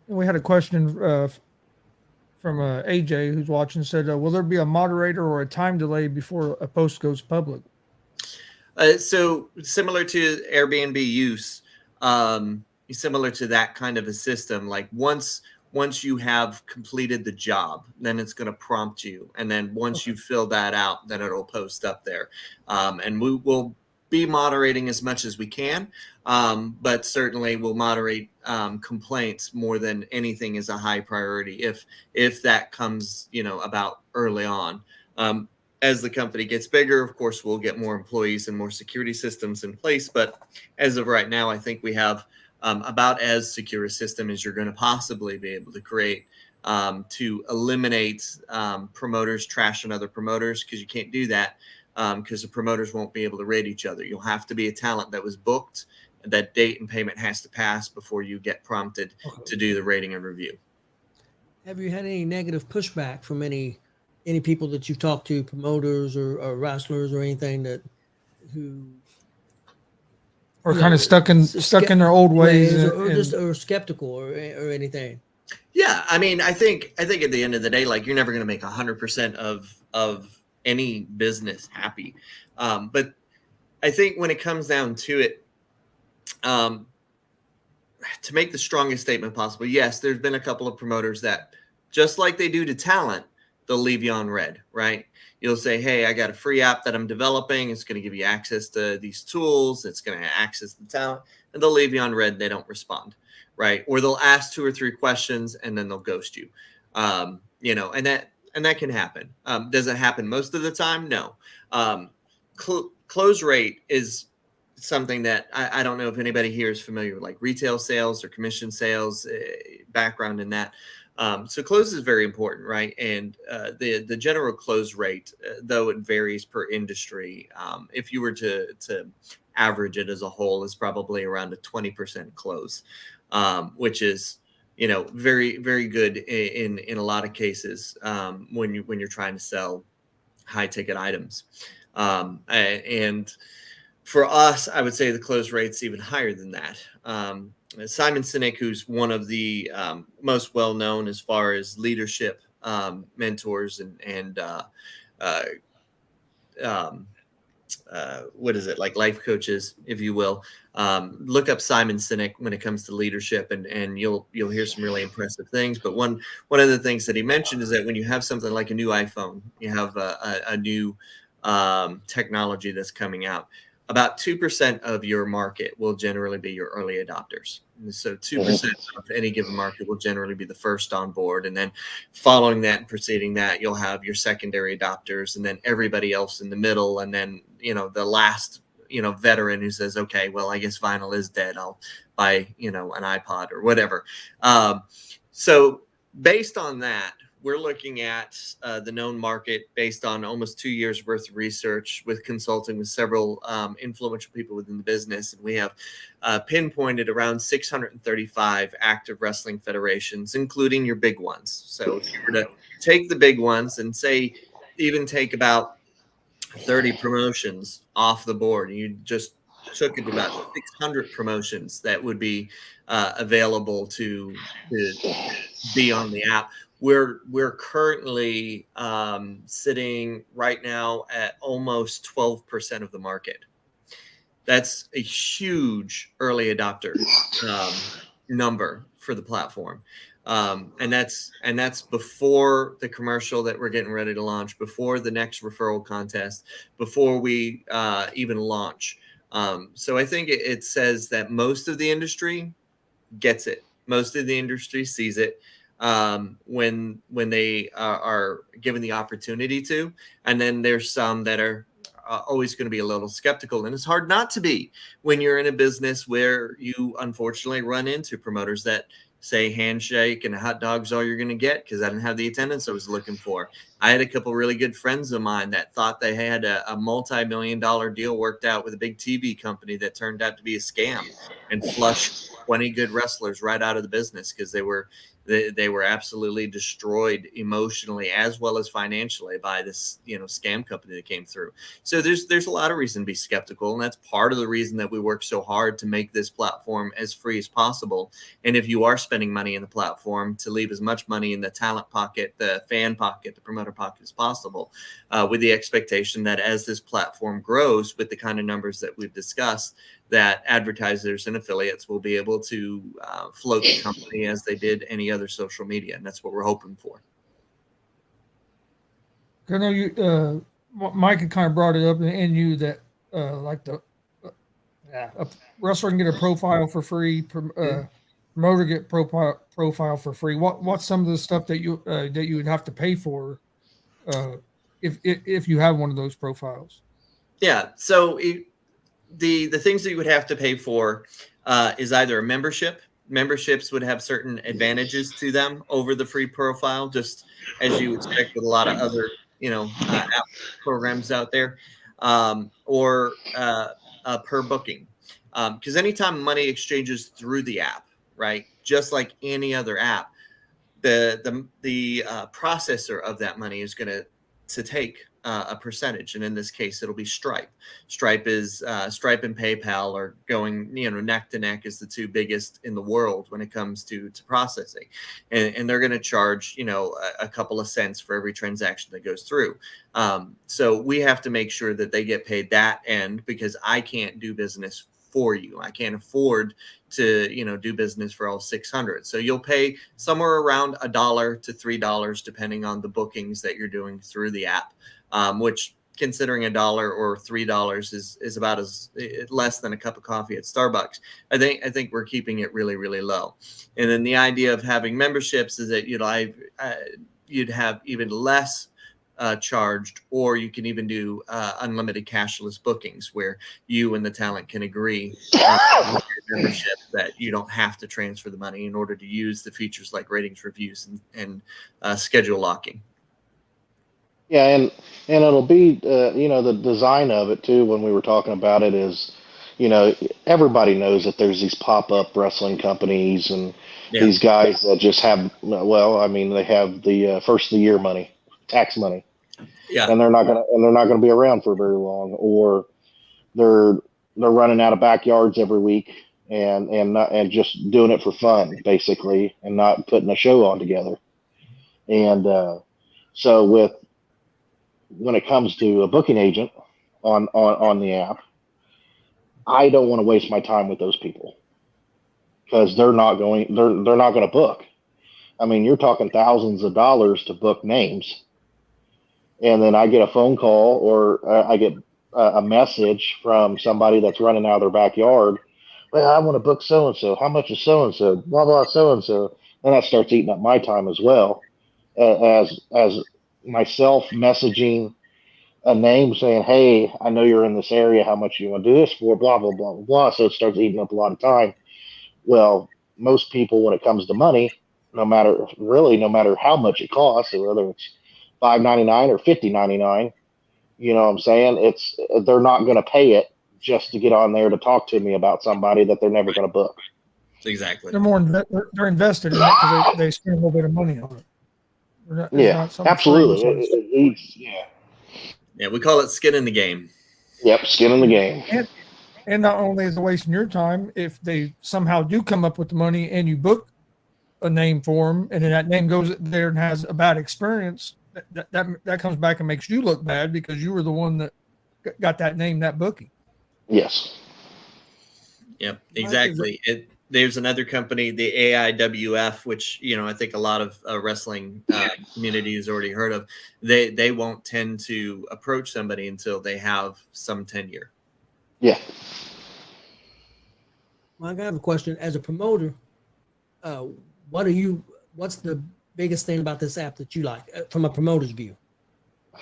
Speaker 4: We had a question from AJ who's watching. Said, "Will there be a moderator or a time delay before a post goes public?"
Speaker 7: So similar to Airbnb use, similar to that kind of a system. Like once you have completed the job, then it's going to prompt you, and then once you fill that out, then it'll post up there, and we will be moderating as much as we can, but certainly we'll moderate complaints more than anything is a high priority if that comes about early on. As the company gets bigger, of course, we'll get more employees and more security systems in place, but as of right now, I think we have about as secure a system as you're going to possibly be able to create to eliminate promoters trashing other promoters, because you can't do that because the promoters won't be able to rate each other. You'll have to be a talent that was booked. That date and payment has to pass before you get prompted to do the rating and review.
Speaker 5: Have you had any negative pushback from any people that you've talked to, promoters or wrestlers or anything who
Speaker 4: or kind of stuck in their old ways,
Speaker 5: or skeptical or anything?
Speaker 7: Yeah, I mean, I think at the end of the day, like, you're never going to make 100% of any business happy, but I think when it comes down to it, to make the strongest statement possible, yes, there's been a couple of promoters that, just like they do to talent, they'll leave you on red, right? You'll say, hey, I got a free app that I'm developing. It's going to give you access to these tools. It's going to access the talent, and they'll leave you on red. They don't respond, right? Or they'll ask 2 or 3 questions and then they'll ghost you, and that can happen. Does it happen most of the time? No. Close rate is something that I don't know if anybody here is familiar with, like retail sales or commission sales, background in that. So close is very important, right? And the general close rate, though it varies per industry, if you were to average it as a whole, is probably around a 20% close, which is very, very good in a lot of cases when you're trying to sell high ticket items, and for us, I would say the close rate's even higher than that. Simon Sinek, who's one of the most well-known as far as leadership mentors and what is it, like life coaches, if you will. Look up Simon Sinek when it comes to leadership, and you'll hear some really impressive things. But one of the things that he mentioned is that when you have something like a new iPhone, you have a new technology that's coming out, about 2% of your market will generally be your early adopters. So 2% of any given market will generally be the first on board. And then following that and preceding that, you'll have your secondary adopters, and then everybody else in the middle. And then, the last, veteran who says, okay, well, I guess vinyl is dead. I'll buy, an iPod or whatever. So based on that, we're looking at the known market based on almost 2 years worth of research with consulting with several influential people within the business. And we have pinpointed around 635 active wrestling federations, including your big ones. So if you were to take the big ones and even take about 30 promotions off the board, and you just took it to about 600 promotions that would be available to be on the app. We're currently sitting right now at almost 12% of the market. That's a huge early adopter number for the platform, and that's before the commercial that we're getting ready to launch, before the next referral contest, before we even launch. So I think it says that most of the industry gets it. Most of the industry sees it when they are given the opportunity to. And then there's some that are always going to be a little skeptical, and it's hard not to be when you're in a business where you unfortunately run into promoters that say handshake and a hot dog's all you're going to get because I didn't have the attendance I was looking for. I had a couple really good friends of mine that thought they had a multi-million-dollar deal worked out with a big TV company that turned out to be a scam and flushed 20 good wrestlers right out of the business because they were absolutely destroyed emotionally as well as financially by this, scam company that came through. So there's a lot of reason to be skeptical. And that's part of the reason that we work so hard to make this platform as free as possible. And if you are spending money in the platform, to leave as much money in the talent pocket, the fan pocket, the promoter pocket as possible, with the expectation that as this platform grows with the kind of numbers that we've discussed, that advertisers and affiliates will be able to float the company as they did any other social media. And that's what we're hoping for.
Speaker 4: I know you, Mike had kind of brought it up and you that like a wrestler can get a profile for free, promoter get profile for free. What's some of the stuff that you would have to pay for if you have one of those profiles?
Speaker 7: Yeah. So the things that you would have to pay for is either a membership. Memberships would have certain advantages to them over the free profile, just as you expect with a lot of other, app programs out there, or per booking. Because anytime money exchanges through the app, right, just like any other app, the processor of that money is going to take a percentage, and in this case, it'll be Stripe. Stripe is Stripe and PayPal are going, neck to neck as the two biggest in the world when it comes to processing, and they're going to charge, a couple of cents for every transaction that goes through. So we have to make sure that they get paid that end because I can't do business for you. I can't afford to, do business for all 600. So you'll pay somewhere around $1 to $3, depending on the bookings that you're doing through the app, which considering $1 or $3 is about as less than a cup of coffee at Starbucks. I think we're keeping it really, really low. And then the idea of having memberships is that, you'd have even less charged, or you can even do unlimited cashless bookings where you and the talent can agree on membership that you don't have to transfer the money in order to use the features like ratings, reviews, and schedule locking.
Speaker 6: Yeah, and it'll be the design of it too. When we were talking about it, is everybody knows that there's these pop-up wrestling companies and these guys that just have they have the first of the year money, tax money, and they're not gonna be around for very long, or they're running out of backyards every week and just doing it for fun basically, and not putting a show on together. And so when it comes to a booking agent on the app, I don't want to waste my time with those people because they're not going to book. I mean, you're talking thousands of dollars to book names. And then I get a phone call or I get a message from somebody that's running out of their backyard. Well, I want to book so-and-so. How much is so-and-so? Blah, blah, so-and-so. And that starts eating up my time as well, as myself messaging a name saying, hey, I know you're in this area. How much you want to do this for? Blah, blah, blah, blah, blah. So it starts eating up a lot of time. Well, most people, when it comes to money, no matter how much it costs, or whether it's $5.99 or $50.99, you know what I'm saying? They're not going to pay it just to get on there to talk to me about somebody that they're never going to book.
Speaker 7: Exactly.
Speaker 4: They're invested in it because they spend a little bit of money on it.
Speaker 6: Absolutely.
Speaker 7: Yeah, we call it skin in the game.
Speaker 6: Yep, skin in the game.
Speaker 4: And not only is it wasting your time, if they somehow do come up with the money and you book a name for them, and then that name goes there and has a bad experience, that comes back and makes you look bad because you were the one that got that name, that booking.
Speaker 6: Yes.
Speaker 7: Yep, exactly. There's another company, the AIWF, which, I think a lot of wrestling community has already heard of. They won't tend to approach somebody until they have some tenure.
Speaker 6: Yeah.
Speaker 5: Mike, I have a question. As a promoter, what's the biggest thing about this app that you like from a promoter's view?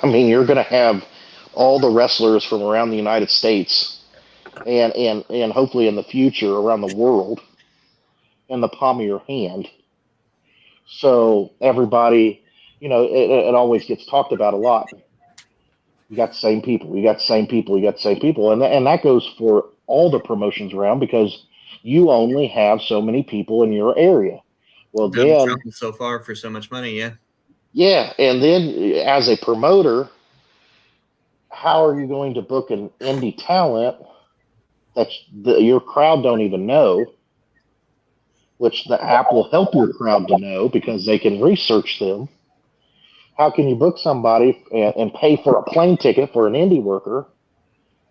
Speaker 6: I mean, you're going to have all the wrestlers from around the United States and hopefully in the future around the world in the palm of your hand. So everybody, it always gets talked about a lot. You got the same people, you got the same people, you got the same people. And that goes for all the promotions around because you only have so many people in your area. Well, then,
Speaker 7: so far for so much money, yeah.
Speaker 6: Yeah, and then as a promoter, how are you going to book an indie talent that your crowd don't even know, which the app will help your crowd to know because they can research them? How can you book somebody and pay for a plane ticket for an indie worker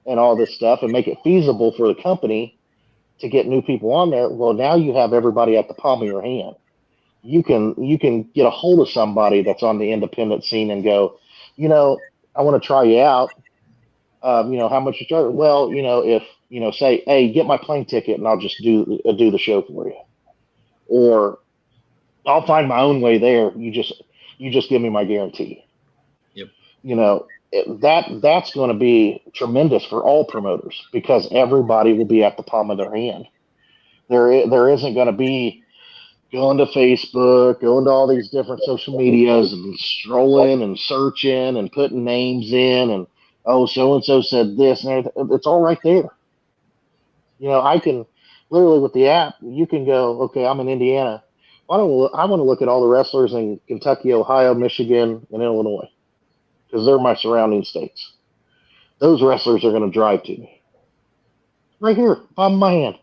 Speaker 6: and all this stuff and make it feasible for the company to get new people on there? Well, now you have everybody at the palm of your hand. You can get a hold of somebody that's on the independent scene and go, I want to try you out. How much you charge? Well, if say, hey, get my plane ticket and I'll just do the show for you, or I'll find my own way there. You just give me my guarantee.
Speaker 7: Yep.
Speaker 6: That's going to be tremendous for all promoters because everybody will be at the palm of their hand. There isn't going to be going to Facebook, going to all these different social medias and strolling and searching and putting names in and, oh, so-and-so said this and everything. It's all right there. I can literally with the app, you can go, okay, I'm in Indiana. I want to look at all the wrestlers in Kentucky, Ohio, Michigan, and Illinois because they're my surrounding states. Those wrestlers are going to drive to me. Right here, palm of my hand.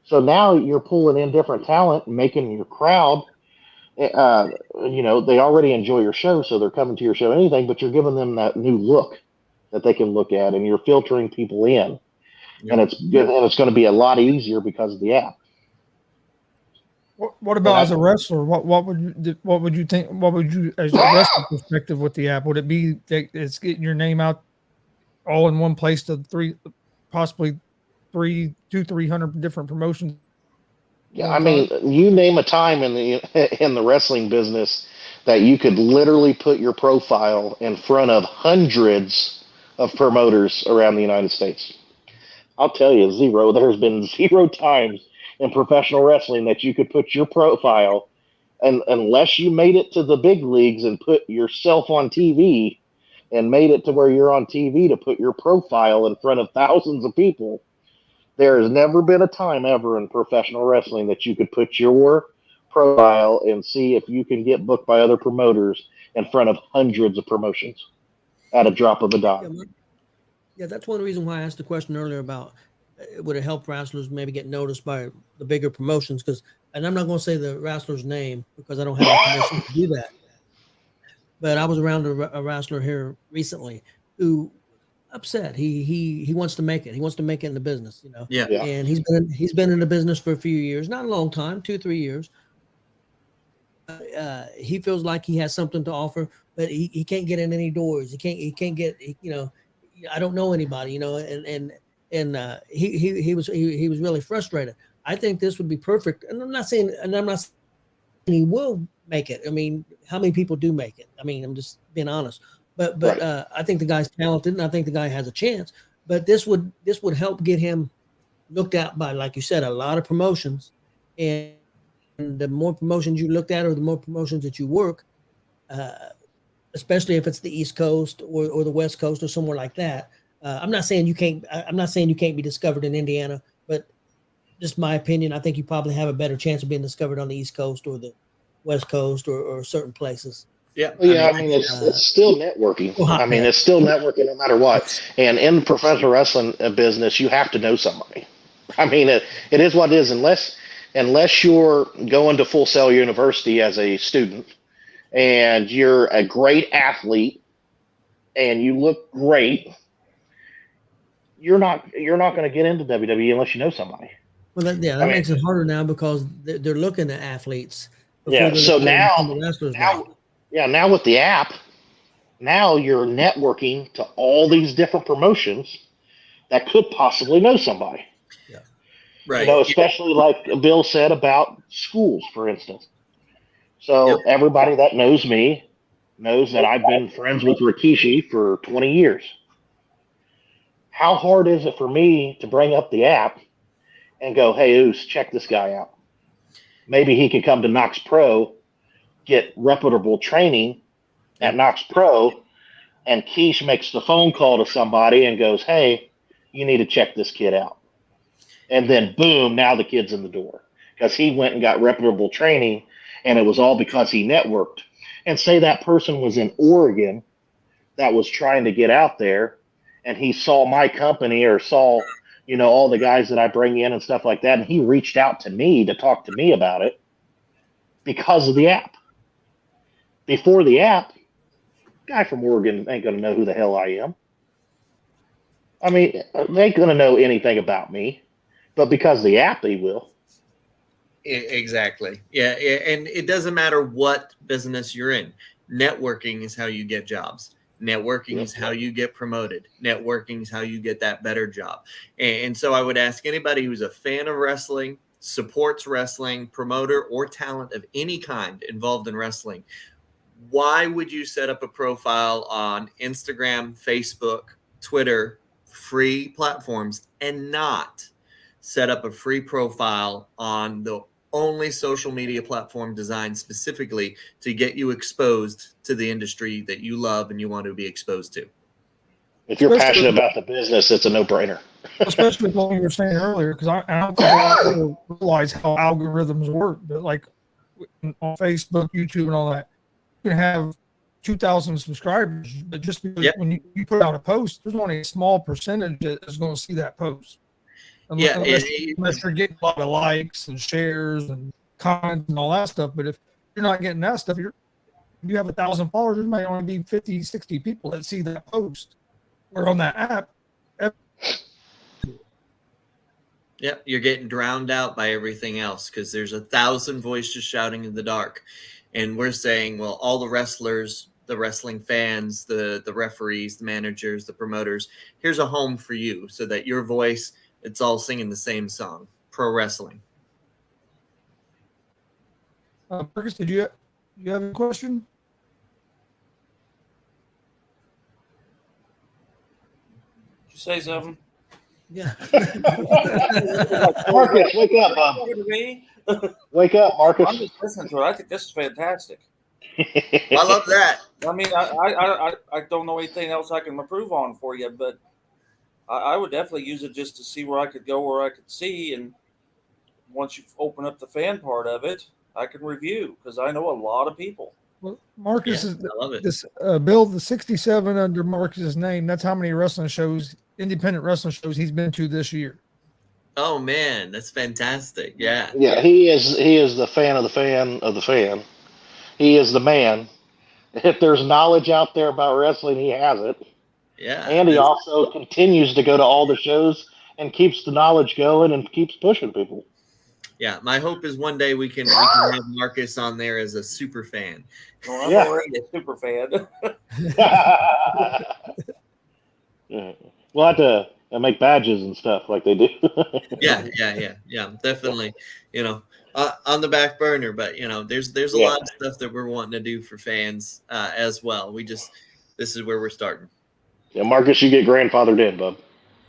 Speaker 6: So now you're pulling in different talent, making your crowd, they already enjoy your show, so they're coming to your show anything, but you're giving them that new look that they can look at, and you're filtering people in. Yep. And it's going to be a lot easier because of the app.
Speaker 4: What about as a wrestler? What would you think? What would you, as a wrestling perspective, with the app? Would it be that it's getting your name out all in one place to possibly 300 different promotions?
Speaker 6: Yeah, I mean, you name a time in the wrestling business that you could literally put your profile in front of hundreds of promoters around the United States. I'll tell you, zero. There's been 0 times in professional wrestling that you could put your profile, and unless you made it to the big leagues and put yourself on TV and made it to where you're on TV to put your profile in front of thousands of people, there has never been a time ever in professional wrestling that you could put your profile and see if you can get booked by other promoters in front of hundreds of promotions at a drop of a dime.
Speaker 5: Yeah, that's one reason why I asked the question earlier about would it help wrestlers maybe get noticed by the bigger promotions? And I'm not going to say the wrestler's name because I don't have the permission to do that. But I was around a wrestler here recently who upset. He wants to make it. He wants to make it in the business,
Speaker 7: Yeah.
Speaker 5: And he's been in the business for a few years, not a long time, 2-3 years. He feels like he has something to offer, but he can't get in any doors. He can't get. I don't know anybody, and he was really frustrated. I think this would be perfect, and I'm not saying he will make it. I mean, how many people do make it? I mean, I'm just being honest. But right. I think the guy's talented, and I think the guy has a chance. But this would help get him looked at by, like you said, a lot of promotions. And the more promotions you looked at, or the more promotions that you work, especially if it's the East Coast or the West Coast or somewhere like that. I'm not saying you can't be discovered in Indiana, but just my opinion, I think you probably have a better chance of being discovered on the East Coast or the West Coast or certain places.
Speaker 6: Yeah, I mean it's still networking. I mean, it's still networking no matter what. And in the professional wrestling business, you have to know somebody. I mean, it is what it is. Unless you're going to Full Sail University as a student and you're a great athlete and you look great, you're not going to get into WWE unless you know somebody.
Speaker 5: Well, that makes it harder now because they're looking at athletes.
Speaker 6: Yeah. So now with the app, now you're networking to all these different promotions that could possibly know somebody.
Speaker 5: Yeah.
Speaker 7: Right.
Speaker 6: Especially like Bill said about schools, for instance. So everybody that knows me knows that I've been friends with Rikishi for 20 years. How hard is it for me to bring up the app and go, hey, Oos, check this guy out? maybe he could come to Knox Pro, get reputable training at Knox Pro, and Keish makes the phone call to somebody and goes, hey, you need to check this kid out. And then, boom, now the kid's in the door because he went and got reputable training, and it was all because he networked. And say that person was in Oregon that was trying to get out there, and he saw my company or saw, all the guys that I bring in and stuff like that, and he reached out to me to talk to me about it because of the app. Before the app, guy from Oregon ain't going to know who the hell I am. I mean, they ain't going to know anything about me, but because of the app, they will.
Speaker 7: Exactly. Yeah. And it doesn't matter what business you're in. Networking is how you get jobs. Networking is how you get promoted. Networking is how you get that better job. And so I would ask anybody who's a fan of wrestling, supports wrestling, promoter, or talent of any kind involved in wrestling, why would you set up a profile on Instagram, Facebook, Twitter, free platforms, and not set up a free profile on the only social media platform designed specifically to get you exposed to the industry that you love and you want to be exposed to?
Speaker 6: If you're passionate about the business, it's a no-brainer.
Speaker 4: Especially what you were saying earlier, because I don't think a lot of people realize how algorithms work. But like on Facebook, YouTube, and all that, you can have 2,000 subscribers, but just because when you put out a post, there's only a small percentage that is going to see that post. Unless you're getting a lot of likes and shares and comments and all that stuff. But if you're not getting that stuff, you have 1,000 followers, there might only be 50, 60 people that see that post. Or on that app.
Speaker 7: Yep, you're getting drowned out by everything else because there's 1,000 voices shouting in the dark. And we're saying, well, all the wrestlers, the wrestling fans, the referees, the managers, the promoters, here's a home for you so that your voice, it's all singing the same song. Pro wrestling.
Speaker 4: Marcus, did you have a question?
Speaker 8: Did you say something?
Speaker 5: Yeah.
Speaker 6: Marcus, wake up, Bob. Wake up, Marcus.
Speaker 8: I'm just listening to it. I think this is fantastic.
Speaker 7: I love that.
Speaker 8: I mean, I don't know anything else I can improve on for you, but I would definitely use it just to see where I could go, where I could see. And once you open up the fan part of it, I can review because I know a lot of people.
Speaker 4: Well, Marcus
Speaker 7: I love it.
Speaker 4: This build the 67 under Marcus's name. That's how many wrestling shows, independent wrestling shows, he's been to this year.
Speaker 7: Oh man, that's fantastic. Yeah.
Speaker 6: Yeah, he is the fan of the fan of the fan. He is the man. If there's knowledge out there about wrestling, he has it.
Speaker 7: Yeah.
Speaker 6: And he also continues to go to all the shows and keeps the knowledge going and keeps pushing people.
Speaker 7: Yeah, my hope is one day we can have Marcus on there as a super fan.
Speaker 8: Well, I'm already a super fan.
Speaker 6: Yeah. We'll have to make badges and stuff like they do.
Speaker 7: Yeah, definitely. On the back burner, but there's a lot of stuff that we're wanting to do for fans as well. This is where we're starting.
Speaker 6: Yeah, Marcus, you get grandfathered in, bub.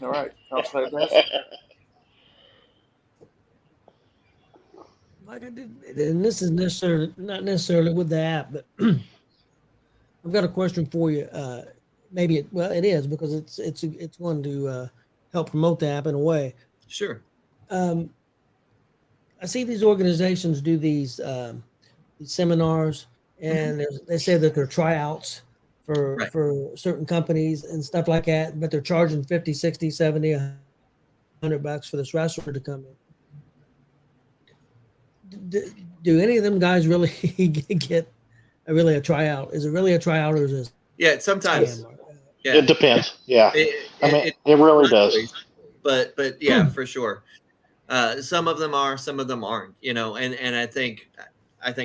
Speaker 8: All right, sounds fantastic.
Speaker 5: Like I did, and this is not necessarily with the app, but I've got a question for you. Maybe it is because it's going to help promote the app in a way.
Speaker 7: Sure.
Speaker 5: I see these organizations do these seminars, and they say that they're tryouts for certain companies and stuff like that, but they're charging 50, 60, 70, $100 for this wrestler to come in. Do any of them guys really get a tryout? Is it really a tryout, or is it?
Speaker 7: Yeah, sometimes. Yeah.
Speaker 6: It depends. Yeah, it really does.
Speaker 7: But yeah, for sure. Some of them are, some of them aren't. And I think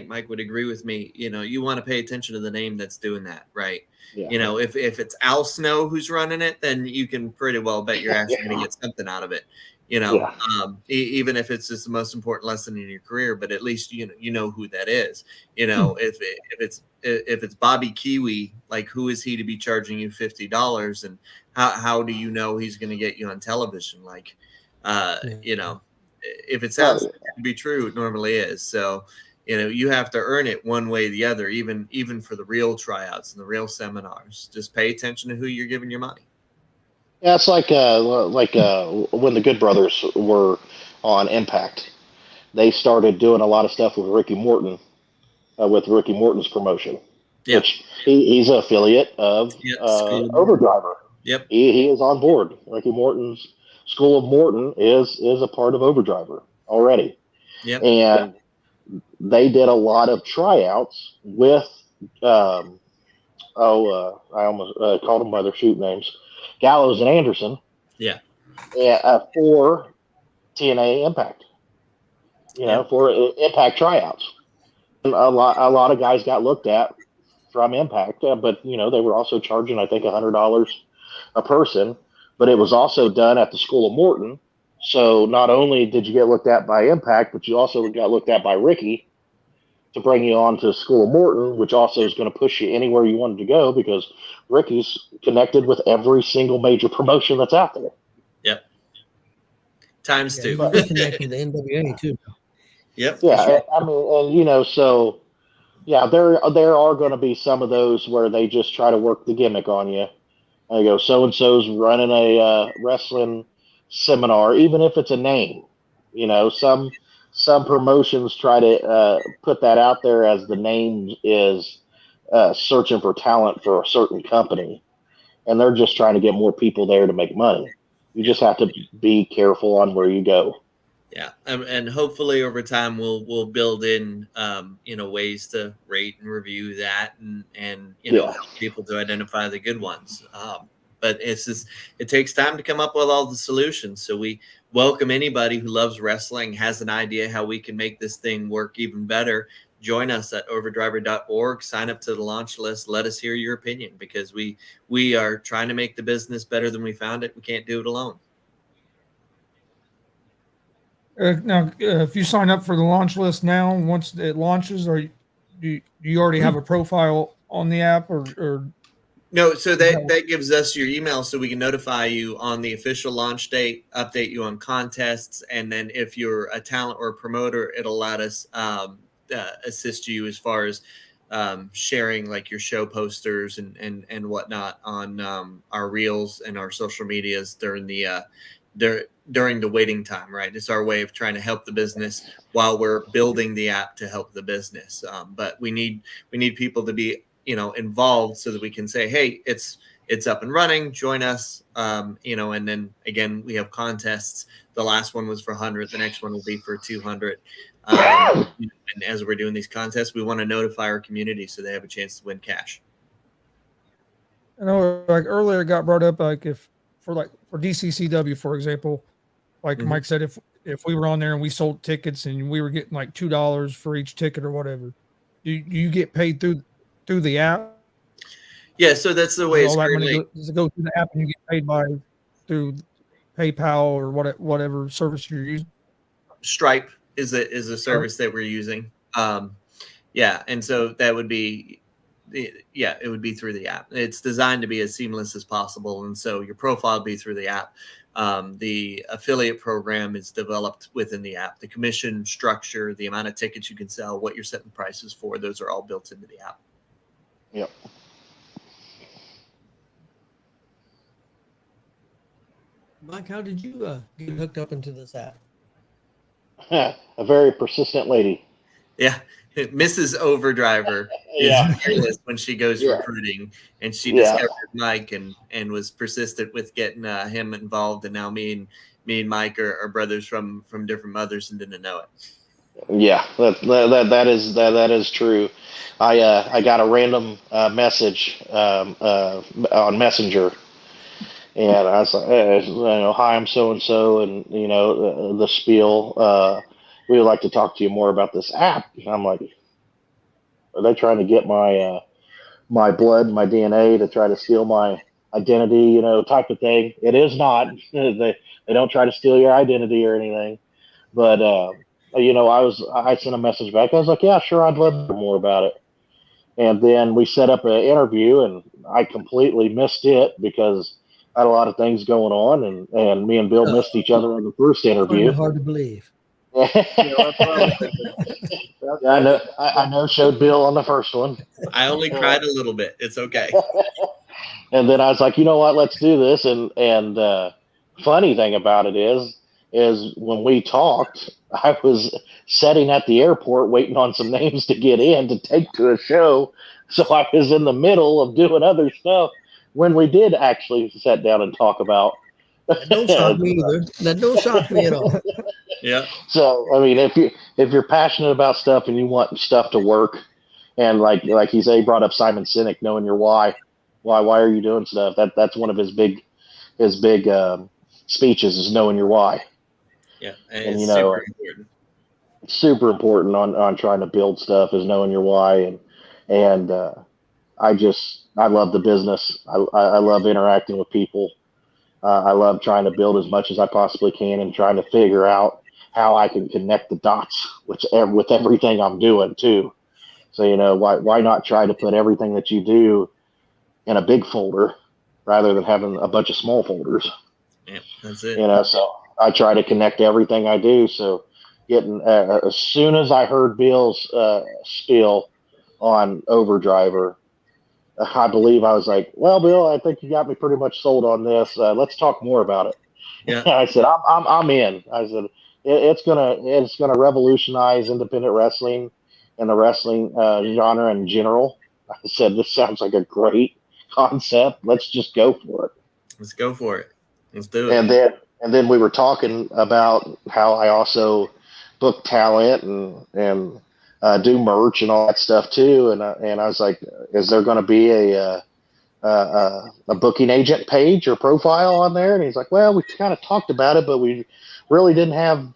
Speaker 7: Mike would agree with me. You want to pay attention to the name that's doing that, right? Yeah. If it's Al Snow who's running it, then you can pretty well bet your ass you're going to get something out of it. Even if it's just the most important lesson in your career, but at least you know who that is. If it's Bobby Kiwi, like who is he to be charging you $50, and how do you know he's going to get you on television? Like, if it sounds to be true, it normally is. So, you have to earn it one way or the other, even for the real tryouts and the real seminars. Just pay attention to who you're giving your money.
Speaker 6: Yeah, it's like when the Good Brothers were on Impact, they started doing a lot of stuff with Ricky Morton, with Ricky Morton's promotion, which he's an affiliate of Overdriver.
Speaker 7: Yep,
Speaker 6: he is on board. Ricky Morton's School of Morton is a part of Overdriver already.
Speaker 7: Yep.
Speaker 6: And they did a lot of tryouts with I almost called them by their shoot names, Gallows and Anderson.
Speaker 7: Yeah.
Speaker 6: For TNA Impact. For Impact tryouts. And a lot of guys got looked at from Impact, but they were also charging, I think, $100 a person. But it was also done at the School of Morton. So not only did you get looked at by Impact, but you also got looked at by Ricky to bring you on to School of Morton, which also is going to push you anywhere you wanted to go because Ricky's connected with every single major promotion that's out there.
Speaker 7: Yep. Times two.
Speaker 5: He's connected to the NWA too.
Speaker 7: Yep.
Speaker 6: Yeah, I mean, and so yeah, there are going to be some of those where they just try to work the gimmick on you. I go, so and so's running a wrestling seminar, even if it's a name. Some promotions try to put that out there as the name is searching for talent for a certain company, and they're just trying to get more people there to make money. You just have to be careful on where you go.
Speaker 7: Yeah, and hopefully over time we'll build in ways to rate and review that and help people to identify the good ones. But it takes time to come up with all the solutions. So we welcome anybody who loves wrestling, has an idea how we can make this thing work even better. Join us at overdriver.org, sign up to the launch list. Let us hear your opinion because we are trying to make the business better than we found it. We can't do it alone.
Speaker 4: Now, if you sign up for the launch list now, once it launches, do you already have a profile on the app or?
Speaker 7: No, so that gives us your email so we can notify you on the official launch date, update you on contests, and then if you're a talent or a promoter, it'll let us assist you as far as sharing like your show posters and whatnot on our reels and our social medias during the waiting time, right? It's our way of trying to help the business while we're building the app to help the business. But we need people to be, involved so that we can say, hey, it's up and running, join us. And then again, we have contests. The last one was for 100. The next one will be for 200. And as we're doing these contests, we want to notify our community so they have a chance to win cash.
Speaker 4: I know, like earlier it got brought up, like for DCCW, for example, like Mike said, if we were on there and we sold tickets and we were getting like $2 for each ticket or whatever, do you get paid through the app?
Speaker 7: Yeah, so that's the way it's currently.
Speaker 4: Does it go through the app and you get paid through PayPal or whatever service you're using?
Speaker 7: Stripe is a service that we're using. And so that would be. Yeah, it would be through the app. It's designed to be as seamless as possible. And so your profile would be through the app. The affiliate program is developed within the app. The commission structure, the amount of tickets you can sell, what you're setting prices for, those are all built into the app.
Speaker 6: Yep.
Speaker 5: Mike, how did you get hooked up into this app?
Speaker 6: A very persistent lady.
Speaker 7: Yeah. Mrs. Overdriver is fearless when she goes recruiting, and she discovered Mike and was persistent with getting him involved. And now me and Mike are brothers from different mothers and didn't know it.
Speaker 6: Yeah, that is true. I got a random message on Messenger, and I was like, hey, hi, I'm so and so, and the spiel. We would like to talk to you more about this app. And I'm like, are they trying to get my my blood, my DNA to try to steal my identity, type of thing? It is not. They don't try to steal your identity or anything. But I sent a message back. I was like, yeah, sure, I'd love to hear more about it. And then we set up an interview, and I completely missed it because I had a lot of things going on, and me and Bill missed each other in the first interview.
Speaker 5: Hard to believe.
Speaker 8: That's what I was thinking.
Speaker 6: Yeah, I know. Showed Bill on the first one,
Speaker 7: I only cried a little bit. It's okay.
Speaker 6: and then I was like, you know what? Let's do this. And funny thing about it is when we talked, I was sitting at the airport waiting on some names to get in to take to a show. So I was in the middle of doing other stuff when we did actually sit down and talk about.
Speaker 5: That don't shock me either. That don't shock me at all.
Speaker 7: Yeah.
Speaker 6: So I mean, if you're passionate about stuff and you want stuff to work, and like he said, he brought up Simon Sinek, knowing your why. Why are you doing stuff? That's one of his big speeches is knowing your why.
Speaker 7: Yeah,
Speaker 6: and
Speaker 7: it's super important.
Speaker 6: Super important on trying to build stuff is knowing your why, and I love the business. I love interacting with people. I love trying to build as much as I possibly can and trying to figure out how I can connect the dots with everything I'm doing too. So, why not try to put everything that you do in a big folder rather than having a bunch of small folders?
Speaker 7: Yeah, that's it.
Speaker 6: So I try to connect everything I do. So getting, as soon as I heard Bill's spiel on Overdriver, I believe I was like, well, Bill, I think you got me pretty much sold on this. Let's talk more about it.
Speaker 7: Yeah.
Speaker 6: I said, I'm in. I said, it's gonna revolutionize independent wrestling and the wrestling genre in general. I said, this sounds like a great concept. Let's just go for it.
Speaker 7: Let's go for it. Let's do it.
Speaker 6: And then we were talking about how I also book talent and do merch and all that stuff too. And I was like, is there going to be a booking agent page or profile on there? And he's like, well, we kind of talked about it, but we really didn't have,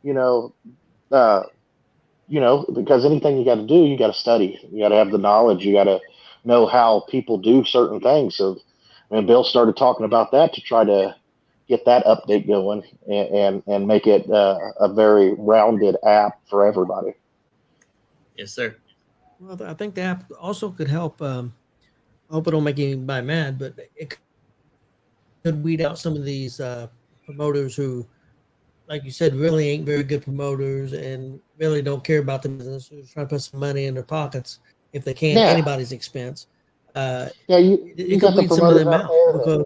Speaker 6: because anything you got to do, you got to study, you got to have the knowledge, you got to know how people do certain things. So, Bill started talking about that to try to get that update going and make it a very rounded app for everybody.
Speaker 7: Yes, sir.
Speaker 5: Well, I think the app also could help. I hope it don't make anybody mad, but it could weed out some of these promoters who, like you said, really ain't very good promoters and really don't care about the business. Who're trying to put some money in their pockets if they can, anybody's expense.
Speaker 6: You got the promoters out there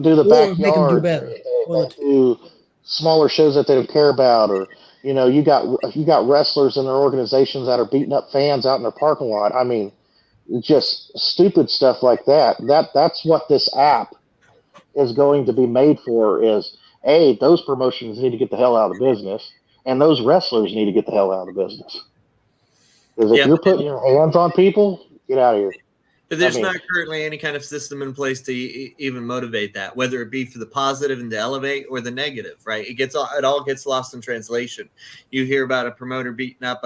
Speaker 6: do the backyard,
Speaker 5: make them do better.
Speaker 6: Do smaller shows that they don't care about, or you got wrestlers in their organizations that are beating up fans out in their parking lot. I mean, just stupid stuff like that. That's what this app is going to be made for. Is those promotions need to get the hell out of the business, and those wrestlers need to get the hell out of the business. Because if you're putting your hands on people, get out of here.
Speaker 7: But there's not currently any kind of system in place to even motivate that, whether it be for the positive and to elevate or the negative, right? It all gets lost in translation. You hear about a promoter beating up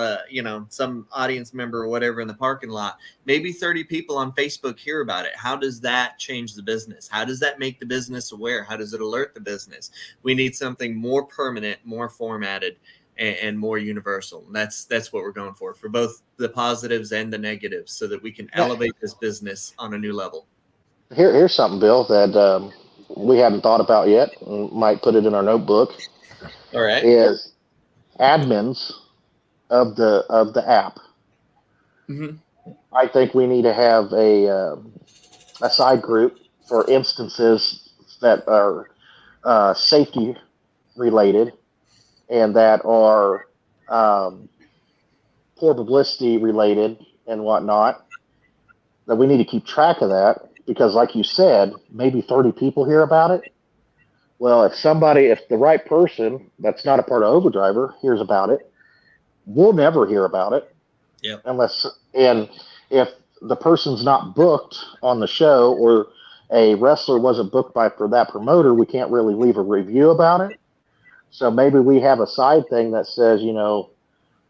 Speaker 7: some audience member or whatever in the parking lot. Maybe 30 people on Facebook hear about it. How does that change the business? How does that make the business aware? How does it alert the business? We need something more permanent, more formatted, and more universal. And that's what we're going for both the positives and the negatives, so that we can elevate this business on a new level.
Speaker 6: Here's something, Bill, that we hadn't thought about yet. We might put it in our notebook.
Speaker 7: All right.
Speaker 6: Is admins of the app.
Speaker 7: Mm-hmm.
Speaker 6: I think we need to have a side group for instances that are safety related and that are poor publicity related and whatnot, that we need to keep track of that, because like you said, maybe 30 people hear about it. Well, if the right person that's not a part of Overdriver hears about it, we'll never hear about it.
Speaker 7: Yep.
Speaker 6: And if the person's not booked on the show, or a wrestler wasn't booked for that promoter, we can't really leave a review about it. So maybe we have a side thing that says,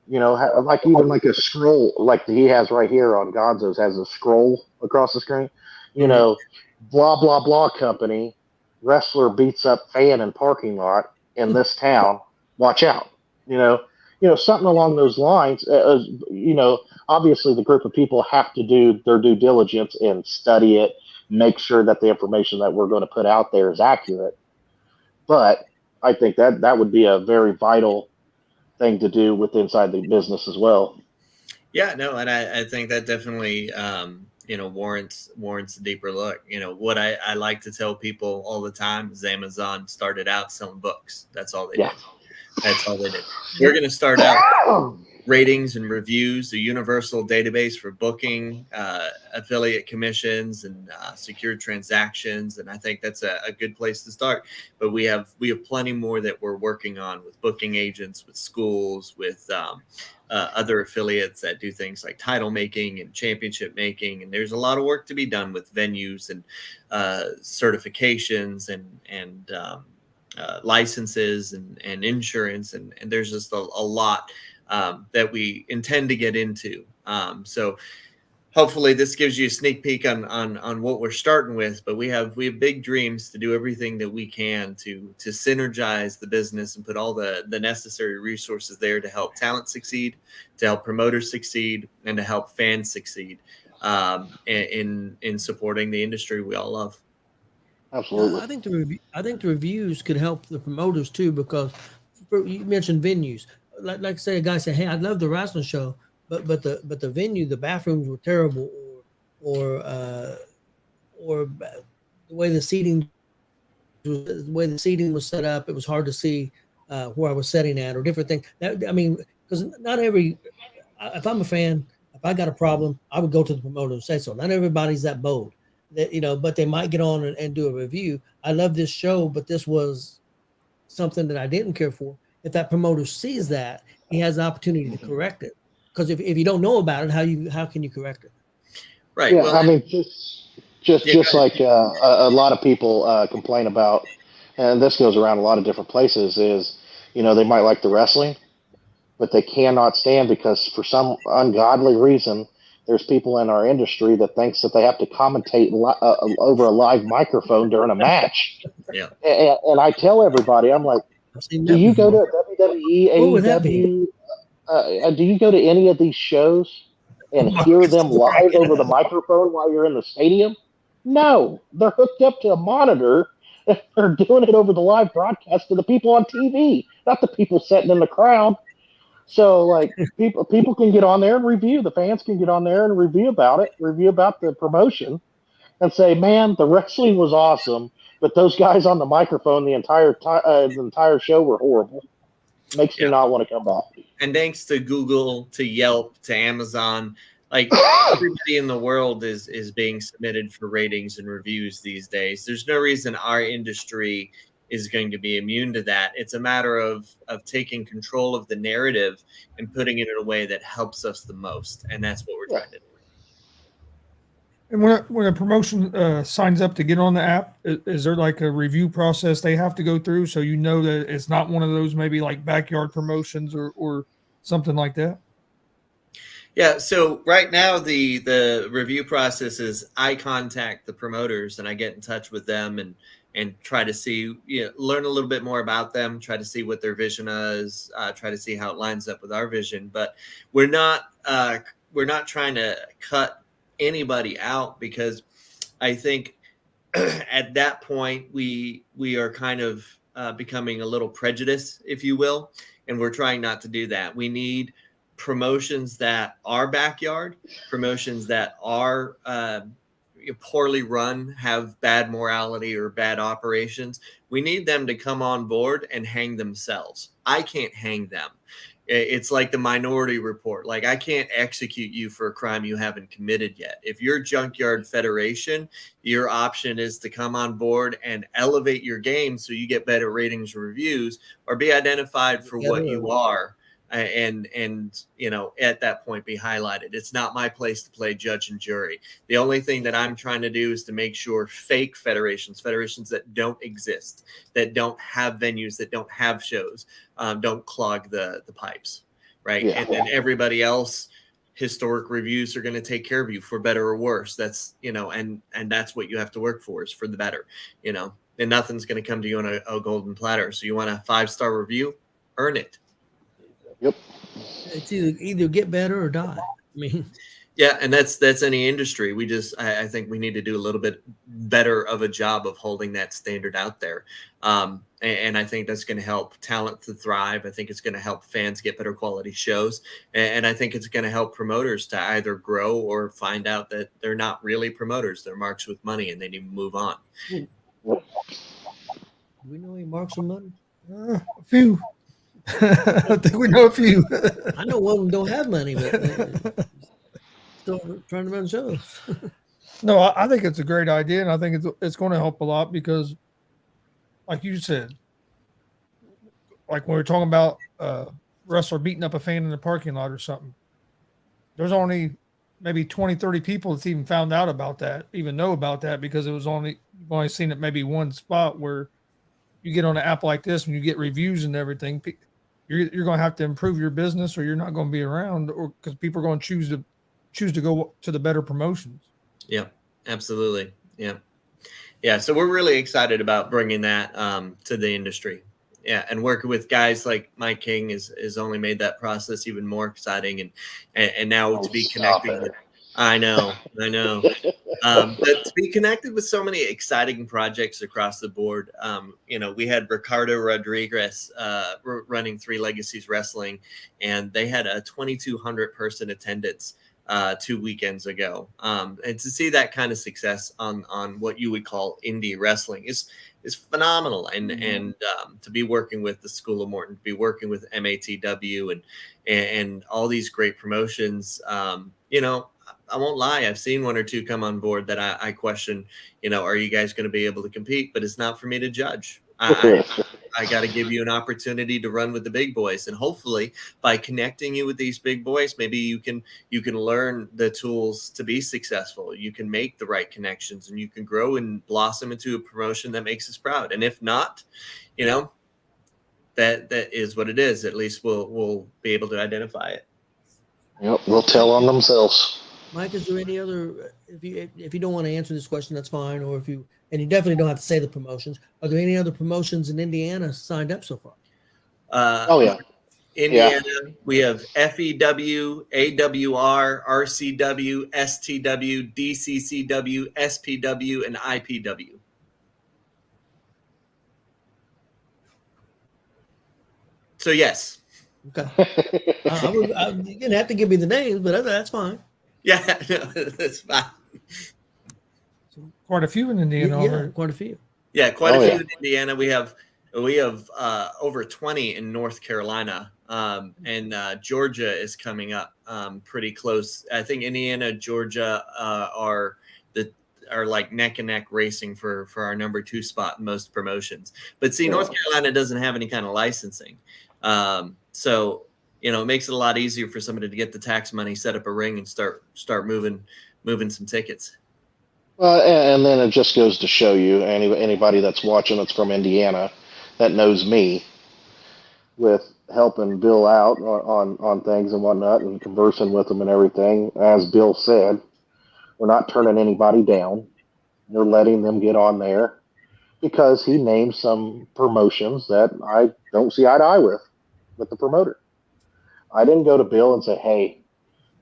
Speaker 6: like even like a scroll, like he has right here on Gonzo's, has a scroll across the screen. Blah, blah, blah company, wrestler beats up fan in parking lot in this town. Watch out. Something along those lines. Obviously the group of people have to do their due diligence and study it, make sure that the information that we're going to put out there is accurate. But I think that would be a very vital thing to do with inside the business as well.
Speaker 7: Yeah, no, and I think that definitely warrants a deeper look. What I like to tell people all the time is Amazon started out selling books. That's all they did. That's all they did. We're going to start out ratings and reviews, a universal database for booking, affiliate commissions, and secure transactions. And I think that's a good place to start. But we have plenty more that we're working on with booking agents, with schools, with other affiliates that do things like title making and championship making. And there's a lot of work to be done with venues and certifications and licenses and insurance. And there's just a lot that we intend to get into. So hopefully this gives you a sneak peek on what we're starting with, but we have big dreams to do everything that we can to synergize the business and put all the necessary resources there to help talent succeed, to help promoters succeed, and to help fans succeed in supporting the industry we all love.
Speaker 6: Absolutely.
Speaker 5: I think the reviews could help the promoters too, because you mentioned venues. Like say a guy said, "Hey, I love the wrestling show, but the venue, the bathrooms were terrible, or the way the seating was set up, it was hard to see where I was sitting at, or different things." Because not every, if I'm a fan, if I got a problem, I would go to the promoter and say so. Not everybody's that bold, but they might get on and do a review. I love this show, but this was something that I didn't care for. If that promoter sees that, he has the opportunity to correct it. Because if you don't know about it, how can you correct it?
Speaker 7: Right.
Speaker 6: Yeah,
Speaker 7: well,
Speaker 6: just like a lot of people complain about, and this goes around a lot of different places, is they might like the wrestling, but they cannot stand, because for some ungodly reason, there's people in our industry that thinks that they have to commentate over a live microphone during a match.
Speaker 7: Yeah.
Speaker 6: And I tell everybody, I'm like, do you go to WWE, AEW? Do you go to any of these shows and hear them live over the microphone while you're in the stadium? No, they're hooked up to a monitor. They're doing it over the live broadcast to the people on TV, not the people sitting in the crowd. So, like, people can get on there and review. The fans can get on there and review about the promotion, and say, "Man, the wrestling was awesome, but those guys on the microphone the entire show were horrible." Makes me not want to come back.
Speaker 7: And thanks to Google, to Yelp, to Amazon, like everybody in the world is being submitted for ratings and reviews these days. There's no reason our industry is going to be immune to that. It's a matter of taking control of the narrative and putting it in a way that helps us the most. And that's what we're trying to do.
Speaker 4: And when a promotion signs up to get on the app, is there like a review process they have to go through, so that it's not one of those maybe like backyard promotions or something like that?
Speaker 7: Yeah. So right now the review process is I contact the promoters and I get in touch with them and try to see, learn a little bit more about them, try to see what their vision is, try to see how it lines up with our vision. But we're not trying to cut anybody out, because I think at that point we are kind of becoming a little prejudiced, if you will, and we're trying not to do that. We need promotions that are backyard, promotions that are poorly run, have bad morality or bad operations. We need them to come on board and hang themselves. I can't hang them. It's like the Minority Report. Like, I can't execute you for a crime you haven't committed yet. If you're Junkyard Federation, your option is to come on board and elevate your game so you get better ratings or reviews, or be identified for what you are. And at that point be highlighted. It's not my place to play judge and jury. The only thing that I'm trying to do is to make sure fake federations that don't exist, that don't have venues, that don't have shows, don't clog the pipes, right? Yeah. And then everybody else, historic reviews are going to take care of you for better or worse. That's, and that's what you have to work for, is for the better, and nothing's going to come to you on a golden platter. So you want a 5-star review, earn it.
Speaker 6: Yep.
Speaker 5: It's either get better or die. I mean,
Speaker 7: Yeah, and that's any industry. I think we need to do a little bit better of a job of holding that standard out there. And I think that's going to help talent to thrive. I think it's going to help fans get better quality shows. And I think it's going to help promoters to either grow or find out that they're not really promoters. They're marks with money and they need to move on.
Speaker 5: Do we know any marks with money?
Speaker 4: A few. I think we know a few.
Speaker 5: I know one of them don't have money, but still trying to run shows.
Speaker 4: No, I think it's a great idea, and I think it's going to help a lot because, like you said, like when we were talking about wrestler beating up a fan in the parking lot or something, there's only maybe 20, 30 people that's even found out about that, even know about that, because you've only seen it maybe one spot. Where you get on an app like this and you get reviews and everything, you're going to have to improve your business, or you're not going to be around, or because people are going to choose to go to the better promotions. Yeah,
Speaker 7: absolutely. Yeah. So we're really excited about bringing that to the industry. Yeah, and working with guys like Mike King has only made that process even more exciting, and now to be connected with, I know. But to be connected with so many exciting projects across the board. We had Ricardo Rodriguez running Three Legacies Wrestling, and they had a 2,200 person attendance 2 weekends ago. And to see that kind of success on what you would call indie wrestling is phenomenal. And to be working with the School of Morton, to be working with MATW and all these great promotions, I won't lie. I've seen one or two come on board that I question, are you guys going to be able to compete? But it's not for me to judge. I got to give you an opportunity to run with the big boys, and hopefully by connecting you with these big boys, maybe you can learn the tools to be successful. You can make the right connections, and you can grow and blossom into a promotion that makes us proud. And if not, that is what it is. At least we'll be able to identify it.
Speaker 6: Yep, they'll tell on themselves.
Speaker 5: Mike, is there any other? If you don't want to answer this question, that's fine. Or and you definitely don't have to say the promotions. Are there any other promotions in Indiana signed up so far?
Speaker 6: Yeah.
Speaker 7: Indiana, we have FEW, AWR, RCW, STW, DCCW, SPW, and IPW. So yes.
Speaker 5: Okay. You didn't have to give me the names, but that's fine.
Speaker 7: Yeah, no, that's fine.
Speaker 4: Quite a few in Indiana.
Speaker 5: Yeah, quite a few.
Speaker 7: Yeah, quite a few in Indiana. We have over 20 in North Carolina, and Georgia is coming up pretty close. I think Indiana, Georgia are like neck and neck racing for our number 2 spot in most promotions. But see, North Carolina doesn't have any kind of licensing, so it makes it a lot easier for somebody to get the tax money, set up a ring, and start moving some tickets.
Speaker 6: And then it just goes to show you, anybody that's watching that's from Indiana that knows me, with helping Bill out on things and whatnot and conversing with them and everything. As Bill said, we're not turning anybody down. We're letting them get on there because he named some promotions that I don't see eye to eye with the promoter. I didn't go to Bill and say, hey,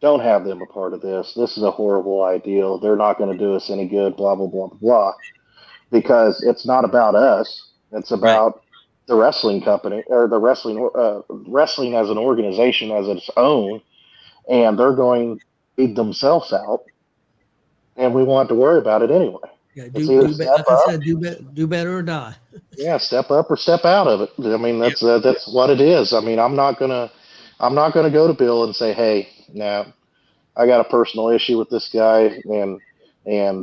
Speaker 6: don't have them a part of this. This is a horrible idea. They're not going to do us any good, blah, blah, blah, blah. Because it's not about us. It's about the wrestling company, or the wrestling as an organization, as its own. And they're going to feed themselves out. And we want to worry about it anyway.
Speaker 5: Yeah, do better or die.
Speaker 6: Yeah, step up or step out of it. I mean, that's what it is. I mean, I'm not gonna go to Bill and say, hey, now I got a personal issue with this guy, and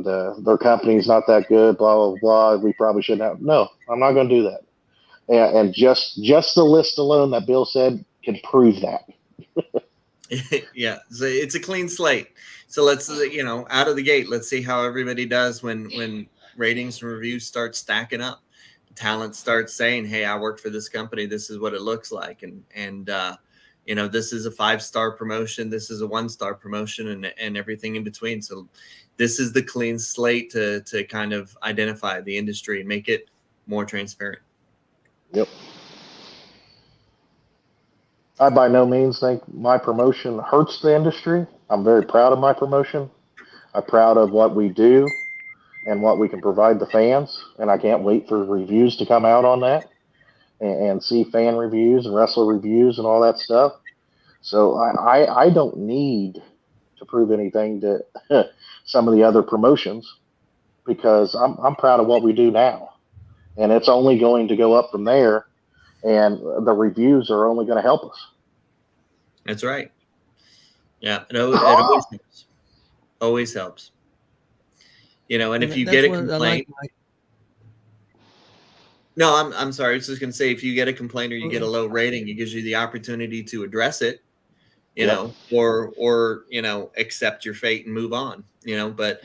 Speaker 6: their company's not that good, blah blah blah. We probably shouldn't have. No, I'm not going to do that. And just the list alone that Bill said can prove that.
Speaker 7: Yeah, so it's a clean slate. So let's out of the gate, let's see how everybody does when ratings and reviews start stacking up. Talent starts saying, hey, I worked for this company. This is what it looks like, and this is a 5-star promotion. This is a 1-star promotion, and everything in between. So this is the clean slate to kind of identify the industry and make it more transparent.
Speaker 6: Yep. I by no means think my promotion hurts the industry. I'm very proud of my promotion. I'm proud of what we do and what we can provide the fans, and I can't wait for reviews to come out on that and see fan reviews and wrestler reviews and all that stuff. So I don't need to prove anything to some of the other promotions because I'm proud of what we do now, and it's only going to go up from there, and the reviews are only going to help us.
Speaker 7: That's right. Yeah, it always helps. Always helps. You know, and if you get a complaint, no, I'm sorry. I was just going to say, if you get a complaint or you get a low rating, it gives you the opportunity to address it, you know, or you know, accept your fate and move on. You know, but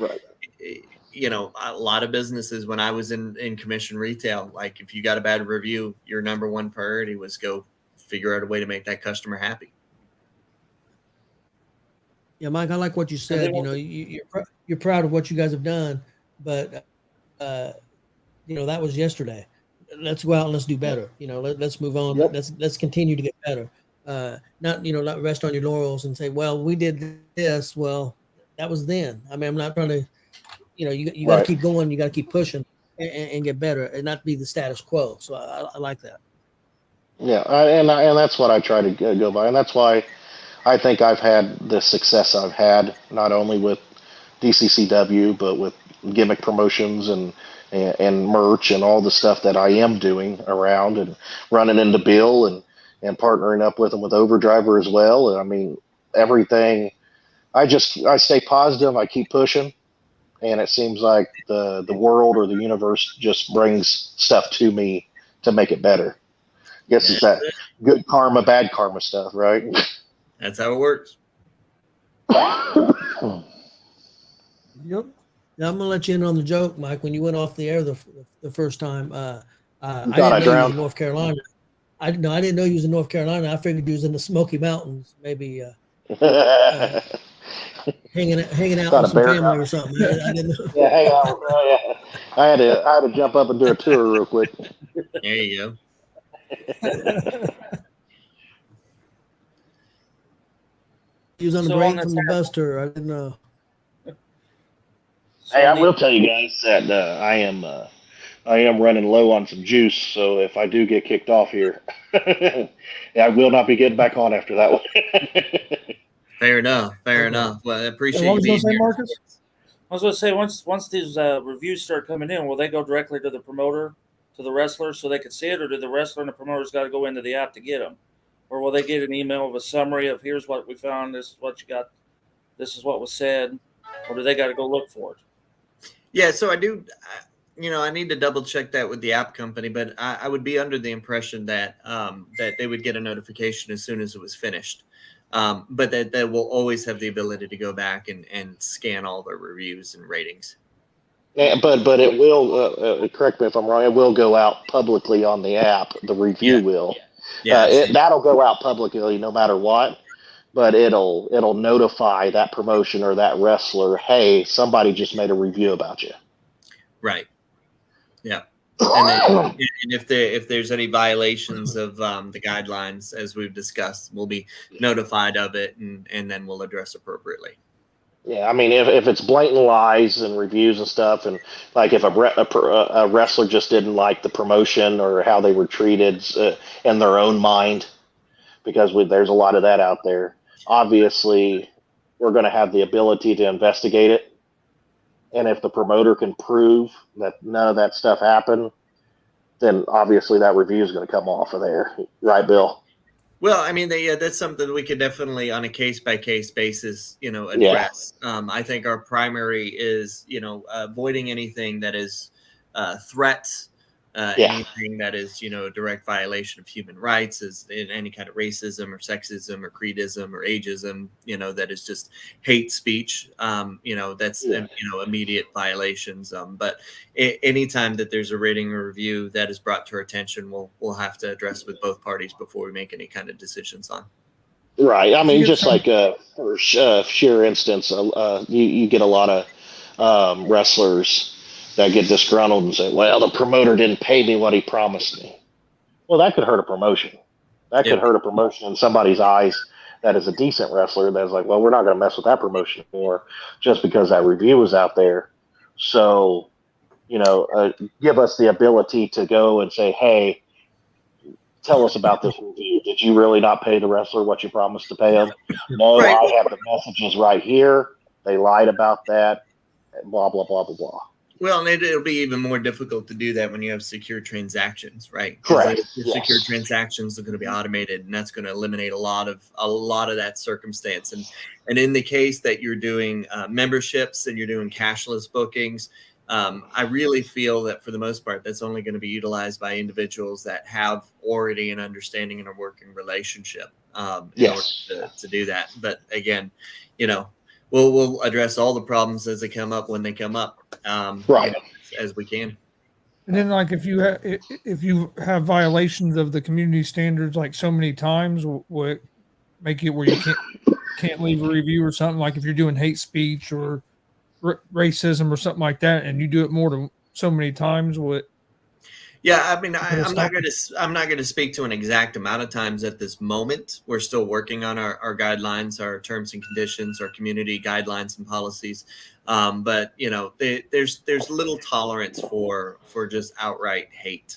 Speaker 7: you know, a lot of businesses when I was in commission retail, like if you got a bad review, your number one priority was go figure out a way to make that customer happy.
Speaker 5: Yeah, Mike, I like what you said. You know, you're proud of what you guys have done, but you know, that was yesterday. Let's go out and let's do better. You know, let's move on. Let's continue to get better. Not, you know, not rest on your laurels and say, well, we did this. Well, that was then. I mean, I'm not trying to, you know, you got to keep going. You got to keep pushing and get better and not be the status quo. So I like that.
Speaker 6: Yeah, and that's what I try to go by, and that's why I think I've had the success I've had, not only with DCCW, but with gimmick promotions and merch and all the stuff that I am doing around and running into Bill and partnering up with him with Overdriver as well. And I mean, everything, I stay positive. I keep pushing. And it seems like the world or the universe just brings stuff to me to make it better. I guess it's that good karma, bad karma stuff, right?
Speaker 7: That's how it works.
Speaker 5: Yep. Now I'm gonna let you in on the joke, Mike. When you went off the air the first time, I didn't know you was in North Carolina. I didn't know you was in North Carolina. I figured you was in the Smoky Mountains, maybe hanging out with some family or something. I didn't know.
Speaker 6: Yeah, hang on. I had to jump up and do a tour real quick.
Speaker 7: There you go.
Speaker 5: He was on the break from the bus tour. I didn't know.
Speaker 6: Hey, I will tell you guys that I am running low on some juice. So if I do get kicked off here, I will not be getting back on after that one.
Speaker 7: Fair enough. Fair enough. Well, I appreciate
Speaker 4: What
Speaker 7: you
Speaker 4: was
Speaker 7: being
Speaker 4: you
Speaker 7: here.
Speaker 4: say, Marcus?
Speaker 8: I was going to say, once these reviews start coming in, will they go directly to the promoter, to the wrestler, so they can see it, or do the wrestler and the promoter's got to go into the app to get them? Or will they get an email of a summary of here's what we found, this is what you got, this is what was said, or do they got to go look for it?
Speaker 7: Yeah, so I do, you know, I need to double check that with the app company, but I would be under the impression that that they would get a notification as soon as it was finished. But that will always have the ability to go back and scan all the reviews and ratings.
Speaker 6: Yeah, but it will, correct me if I'm wrong, it will go out publicly on the app. The review will. Yeah, that'll go out publicly no matter what. But it'll notify that promotion or that wrestler, hey, somebody just made a review about you.
Speaker 7: Right. Yeah. And if there's any violations of the guidelines, as we've discussed, we'll be notified of it, and then we'll address appropriately.
Speaker 6: Yeah, I mean, if it's blatant lies and reviews and stuff, and like if a wrestler just didn't like the promotion or how they were treated in their own mind, because there's a lot of that out there. Obviously, we're going to have the ability to investigate it. And if the promoter can prove that none of that stuff happened, then obviously that review is going to come off of there. Right, Bill?
Speaker 7: Well, I mean, that's something we could definitely on a case-by-case basis, you know, address. Yeah. I think our primary is, you know, avoiding anything that is threats, anything that is, you know, a direct violation of human rights, is in any kind of racism or sexism or creedism or ageism, you know, that is just hate speech, you know, that's, you know, immediate violations. But anytime that there's a rating or review that is brought to our attention, we'll have to address with both parties before we make any kind of decisions on.
Speaker 6: Right. I mean, just like for sheer instance, you get a lot of wrestlers that get disgruntled and say, well, the promoter didn't pay me what he promised me. Well, that could hurt a promotion. That could hurt a promotion in somebody's eyes that is a decent wrestler that's like, well, we're not going to mess with that promotion anymore just because that review was out there. So, give us the ability to go and say, hey, tell us about this review. Did you really not pay the wrestler what you promised to pay him? No,
Speaker 7: Right.
Speaker 6: I have the messages right here. They lied about that. Blah, blah, blah, blah, blah.
Speaker 7: Well, and it'll be even more difficult to do that when you have secure transactions, right?
Speaker 6: Correct.
Speaker 7: Your secure transactions are going to be automated, and that's going to eliminate a lot of that circumstance. And in the case that you're doing memberships and you're doing cashless bookings, I really feel that for the most part, that's only going to be utilized by individuals that have already an understanding and a working relationship in order to do that. But again, we'll address all the problems as they come up when they come up, as we can.
Speaker 4: And then, like, if you have violations of the community standards like so many times, will it make it where you can't leave a review or something? Like if you're doing hate speech or racism or something like that, and you do it more than so many times, will it?
Speaker 7: Yeah, I mean, I'm not going to speak to an exact amount of times at this moment. We're still working on our guidelines, our terms and conditions, our community guidelines and policies. But there's little tolerance for just outright hate.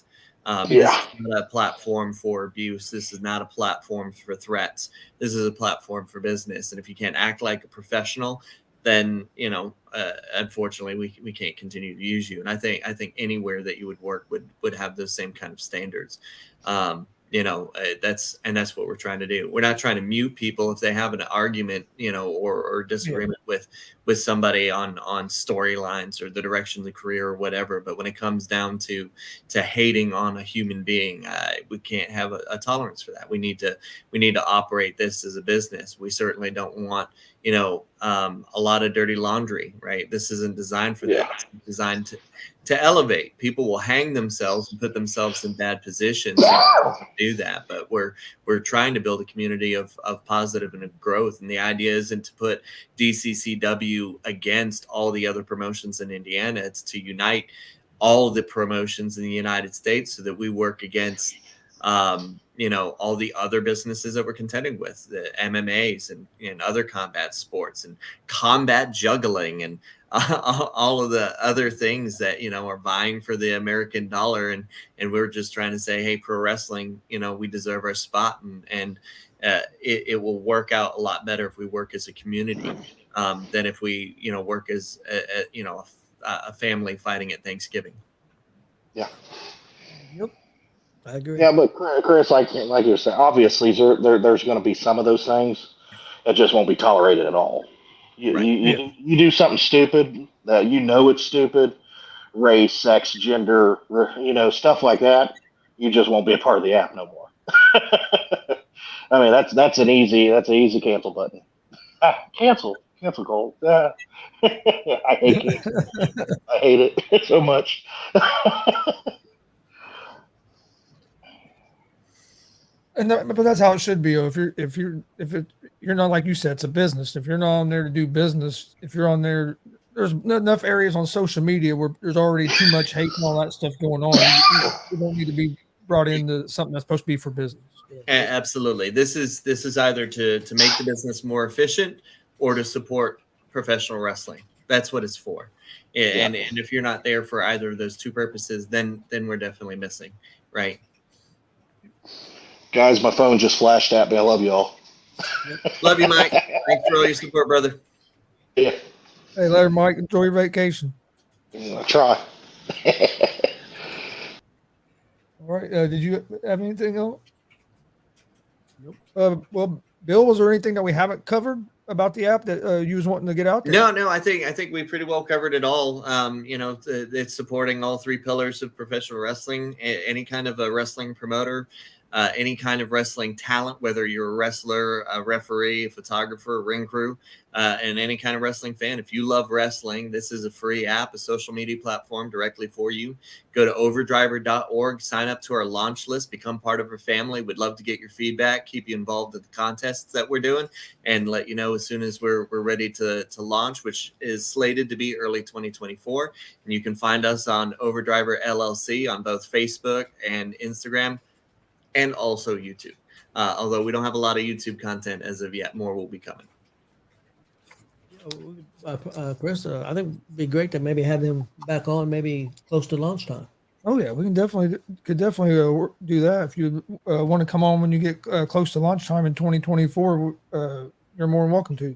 Speaker 7: This is not a platform for abuse. This is not a platform for threats. This is a platform for business. And if you can't act like a professional, then unfortunately we can't continue to use you. And I think anywhere that you would work would have those same kind of standards. That's what we're trying to do. We're not trying to mute people if they have an argument, or disagreement with somebody on storylines or the direction of the career or whatever. But when it comes down to hating on a human being, we can't have a tolerance for that. We need to operate this as a business. We certainly don't want, a lot of dirty laundry, right? This isn't designed for that. It's designed to elevate. People will hang themselves and put themselves in bad positions to do that. But we're trying to build a community of positive and of growth. And the idea isn't to put DCCW against all the other promotions in Indiana. It's to unite all the promotions in the United States so that we work against all the other businesses that we're contending with, the MMAs and other combat sports and combat juggling and all of the other things that, are vying for the American dollar. And we're just trying to say, hey, pro wrestling, we deserve our spot, and it will work out a lot better if we work as a community than if we, work as a family fighting at Thanksgiving.
Speaker 6: Yeah.
Speaker 5: Yep. I agree.
Speaker 6: Yeah, but Chris, like you said, obviously there's going to be some of those things that just won't be tolerated at all. You do something stupid that it's stupid, race, sex, gender, stuff like that. You just won't be a part of the app no more. I mean, that's an easy cancel button. Cancel Gold. I hate cancel. I hate it so much.
Speaker 4: But that's how it should be. If you're not, like you said, it's a business. If you're not on there to do business, if you're on there, there's enough areas on social media where there's already too much hate and all that stuff going on. You don't need to be brought into something that's supposed to be for business.
Speaker 7: Absolutely. This is either to make the business more efficient or to support professional wrestling. That's what it's for. And if you're not there for either of those two purposes, then we're definitely missing, right?
Speaker 6: Guys, my phone just flashed at me. I love y'all.
Speaker 7: Love you, Mike. Thanks for all your support, brother.
Speaker 6: Yeah.
Speaker 4: Hey, later, Mike. Enjoy your vacation.
Speaker 6: I'll try.
Speaker 4: All right. Did you have anything else? Nope. Well, Bill, was there anything that we haven't covered about the app that you was wanting to get out there?
Speaker 7: No. I think we pretty well covered it all. It's supporting all three pillars of professional wrestling. Any kind of a wrestling promoter, any kind of wrestling talent, whether you're a wrestler, a referee, a photographer, a ring crew, and any kind of wrestling fan. If you love wrestling, this is a free app, a social media platform directly for you. Go to overdriver.org, sign up to our launch list, become part of our family. We'd love to get your feedback, keep you involved in the contests that we're doing, and let you know as soon as we're ready to launch, which is slated to be early 2024. And you can find us on Overdriver LLC on both Facebook and Instagram, and also YouTube. Although we don't have a lot of YouTube content as of yet, more will be coming.
Speaker 5: Chris, I think it'd be great to maybe have them back on, maybe close to lunchtime.
Speaker 4: Oh yeah, we could definitely do that. If you want to come on when you get close to lunchtime in 2024, you're more than welcome to.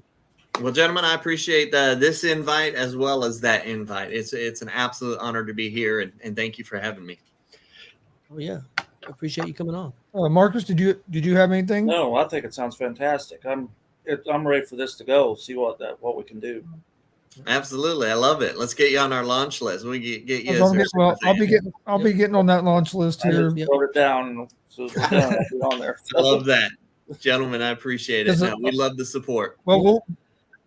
Speaker 7: Well, gentlemen, I appreciate this invite as well as that invite. It's an absolute honor to be here, and thank you for having me.
Speaker 5: Oh yeah, I appreciate you coming on.
Speaker 4: Marcus, did you have anything?
Speaker 8: No, I think it sounds fantastic. I'm ready for this to go. See what we can do.
Speaker 7: Absolutely, I love it. Let's get you on our launch list. We get you.
Speaker 4: I'll be getting on that launch list here.
Speaker 8: I just wrote it down, so we're done, I'll be on there.
Speaker 7: I love that, gentlemen. I appreciate it. No, we love the support.
Speaker 4: Well,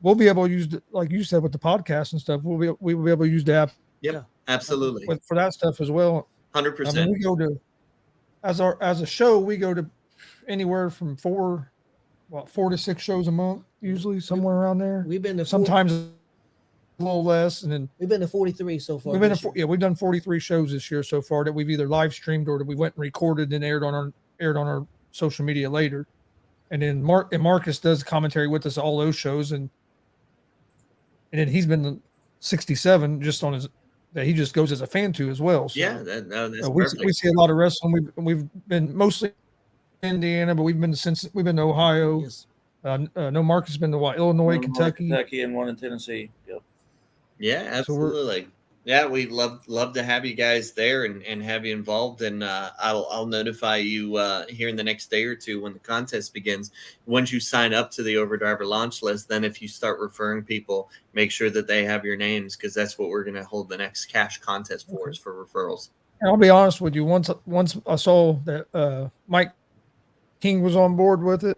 Speaker 4: we'll be able to use, like you said, with the podcast and stuff. We will be able to use the app.
Speaker 7: Yep, absolutely.
Speaker 4: For that stuff as well.
Speaker 7: 100%.
Speaker 4: We go to as a show. We go to anywhere from 4 to 6 shows a month, usually somewhere around there.
Speaker 5: We've been to
Speaker 4: sometimes a little less, and then
Speaker 5: we've been to 43 so far.
Speaker 4: We've done 43 shows this year so far that we've either live streamed or that we went and recorded and aired on our social media later. And then Marcus does commentary with us all those shows, and then he's been 67 just on his that he just goes as a fan to as well. So,
Speaker 7: yeah, that's
Speaker 4: we see a lot of wrestling. We've been mostly in Indiana, but we've been to Ohio.
Speaker 5: Yes.
Speaker 4: No, Marcus has been to Illinois, Kentucky,
Speaker 8: and one in Tennessee. Yep.
Speaker 7: Yeah, absolutely. Yeah, we'd love to have you guys there and have you involved. And I'll notify you here in the next day or two when the contest begins. Once you sign up to the Overdriver launch list, then if you start referring people, make sure that they have your names, because that's what we're going to hold the next cash contest for, is for referrals.
Speaker 4: And I'll be honest with you. Once I saw that Mike King was on board with it,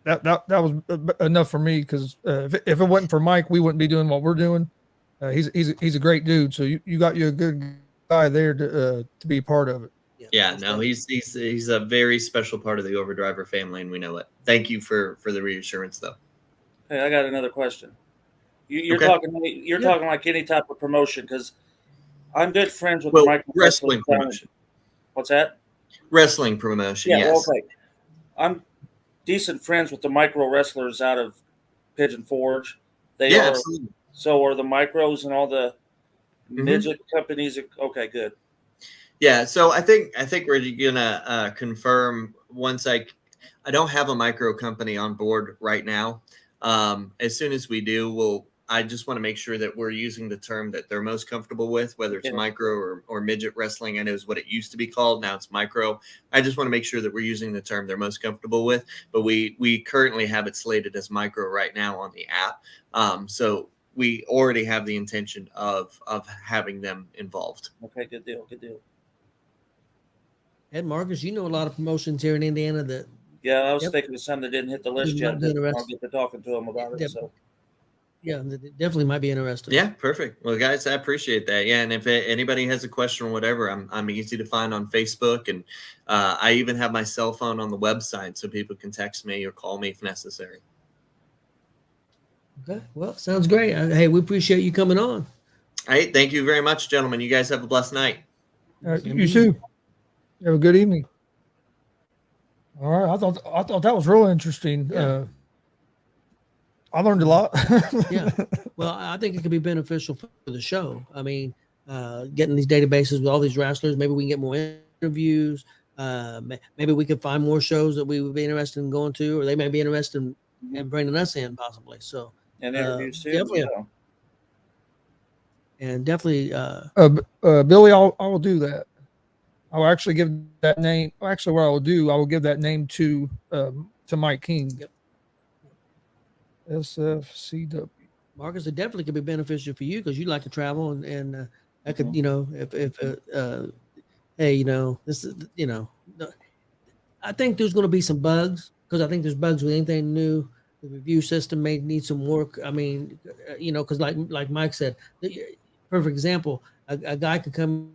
Speaker 4: that was enough for me, because if it wasn't for Mike, we wouldn't be doing what we're doing. He's a great dude. So you got a good guy there to be part of it.
Speaker 7: Yeah, no, he's a very special part of the Overdriver family, and we know it. Thank you for the reassurance, though.
Speaker 8: Hey, I got another question. You're talking like any type of promotion, because I'm good friends with the
Speaker 7: wrestling promotion.
Speaker 8: What's that?
Speaker 7: Wrestling promotion. Yeah, yes.
Speaker 8: Okay. I'm decent friends with the micro wrestlers out of Pigeon Forge. Absolutely. So are the micros and all the midget companies? Okay, good.
Speaker 7: Yeah, so I think we're gonna confirm once I don't have a micro company on board right now. As soon as we do, I just want to make sure that we're using the term that they're most comfortable with, whether it's micro or midget wrestling. I know is what it used to be called. Now it's micro. I just want to make sure that we're using the term they're most comfortable with. But we currently have it slated as micro right now on the app. So we already have the intention of having them involved.
Speaker 8: Okay, good deal.
Speaker 5: Ed, Marcus, you know a lot of promotions here in Indiana that.
Speaker 8: Yeah, I was thinking of some that didn't hit the list yet. I'll get to talking to them about it. So.
Speaker 5: Yeah, they definitely might be interested.
Speaker 7: Yeah, perfect. Well, guys, I appreciate that. Yeah, and if anybody has a question or whatever, I'm easy to find on Facebook, and I even have my cell phone on the website, so people can text me or call me if necessary.
Speaker 5: Okay, well, sounds great. Hey, we appreciate you coming on.
Speaker 7: All right, thank you very much, gentlemen. You guys have a blessed night.
Speaker 4: You too. Have a good evening. All right, I thought that was real interesting.
Speaker 5: Yeah.
Speaker 4: I learned a lot.
Speaker 5: Yeah, well, I think it could be beneficial for the show. I mean, getting these databases with all these wrestlers, maybe we can get more interviews. Maybe we could find more shows that we would be interested in going to, or they may be interested in bringing us in, possibly. So.
Speaker 8: And interviews too.
Speaker 5: Definitely. And definitely.
Speaker 4: Billy, I will do that. I will actually give that name. Actually, what I will do, I will give that name to Mike King.
Speaker 5: Yep.
Speaker 4: SFCW.
Speaker 5: Marcus, it definitely could be beneficial for you because you like to travel, and I could, if hey, this is, I think there's going to be some bugs, because I think there's bugs with anything new. The review system may need some work. I mean, because like Mike said, perfect example, a guy could come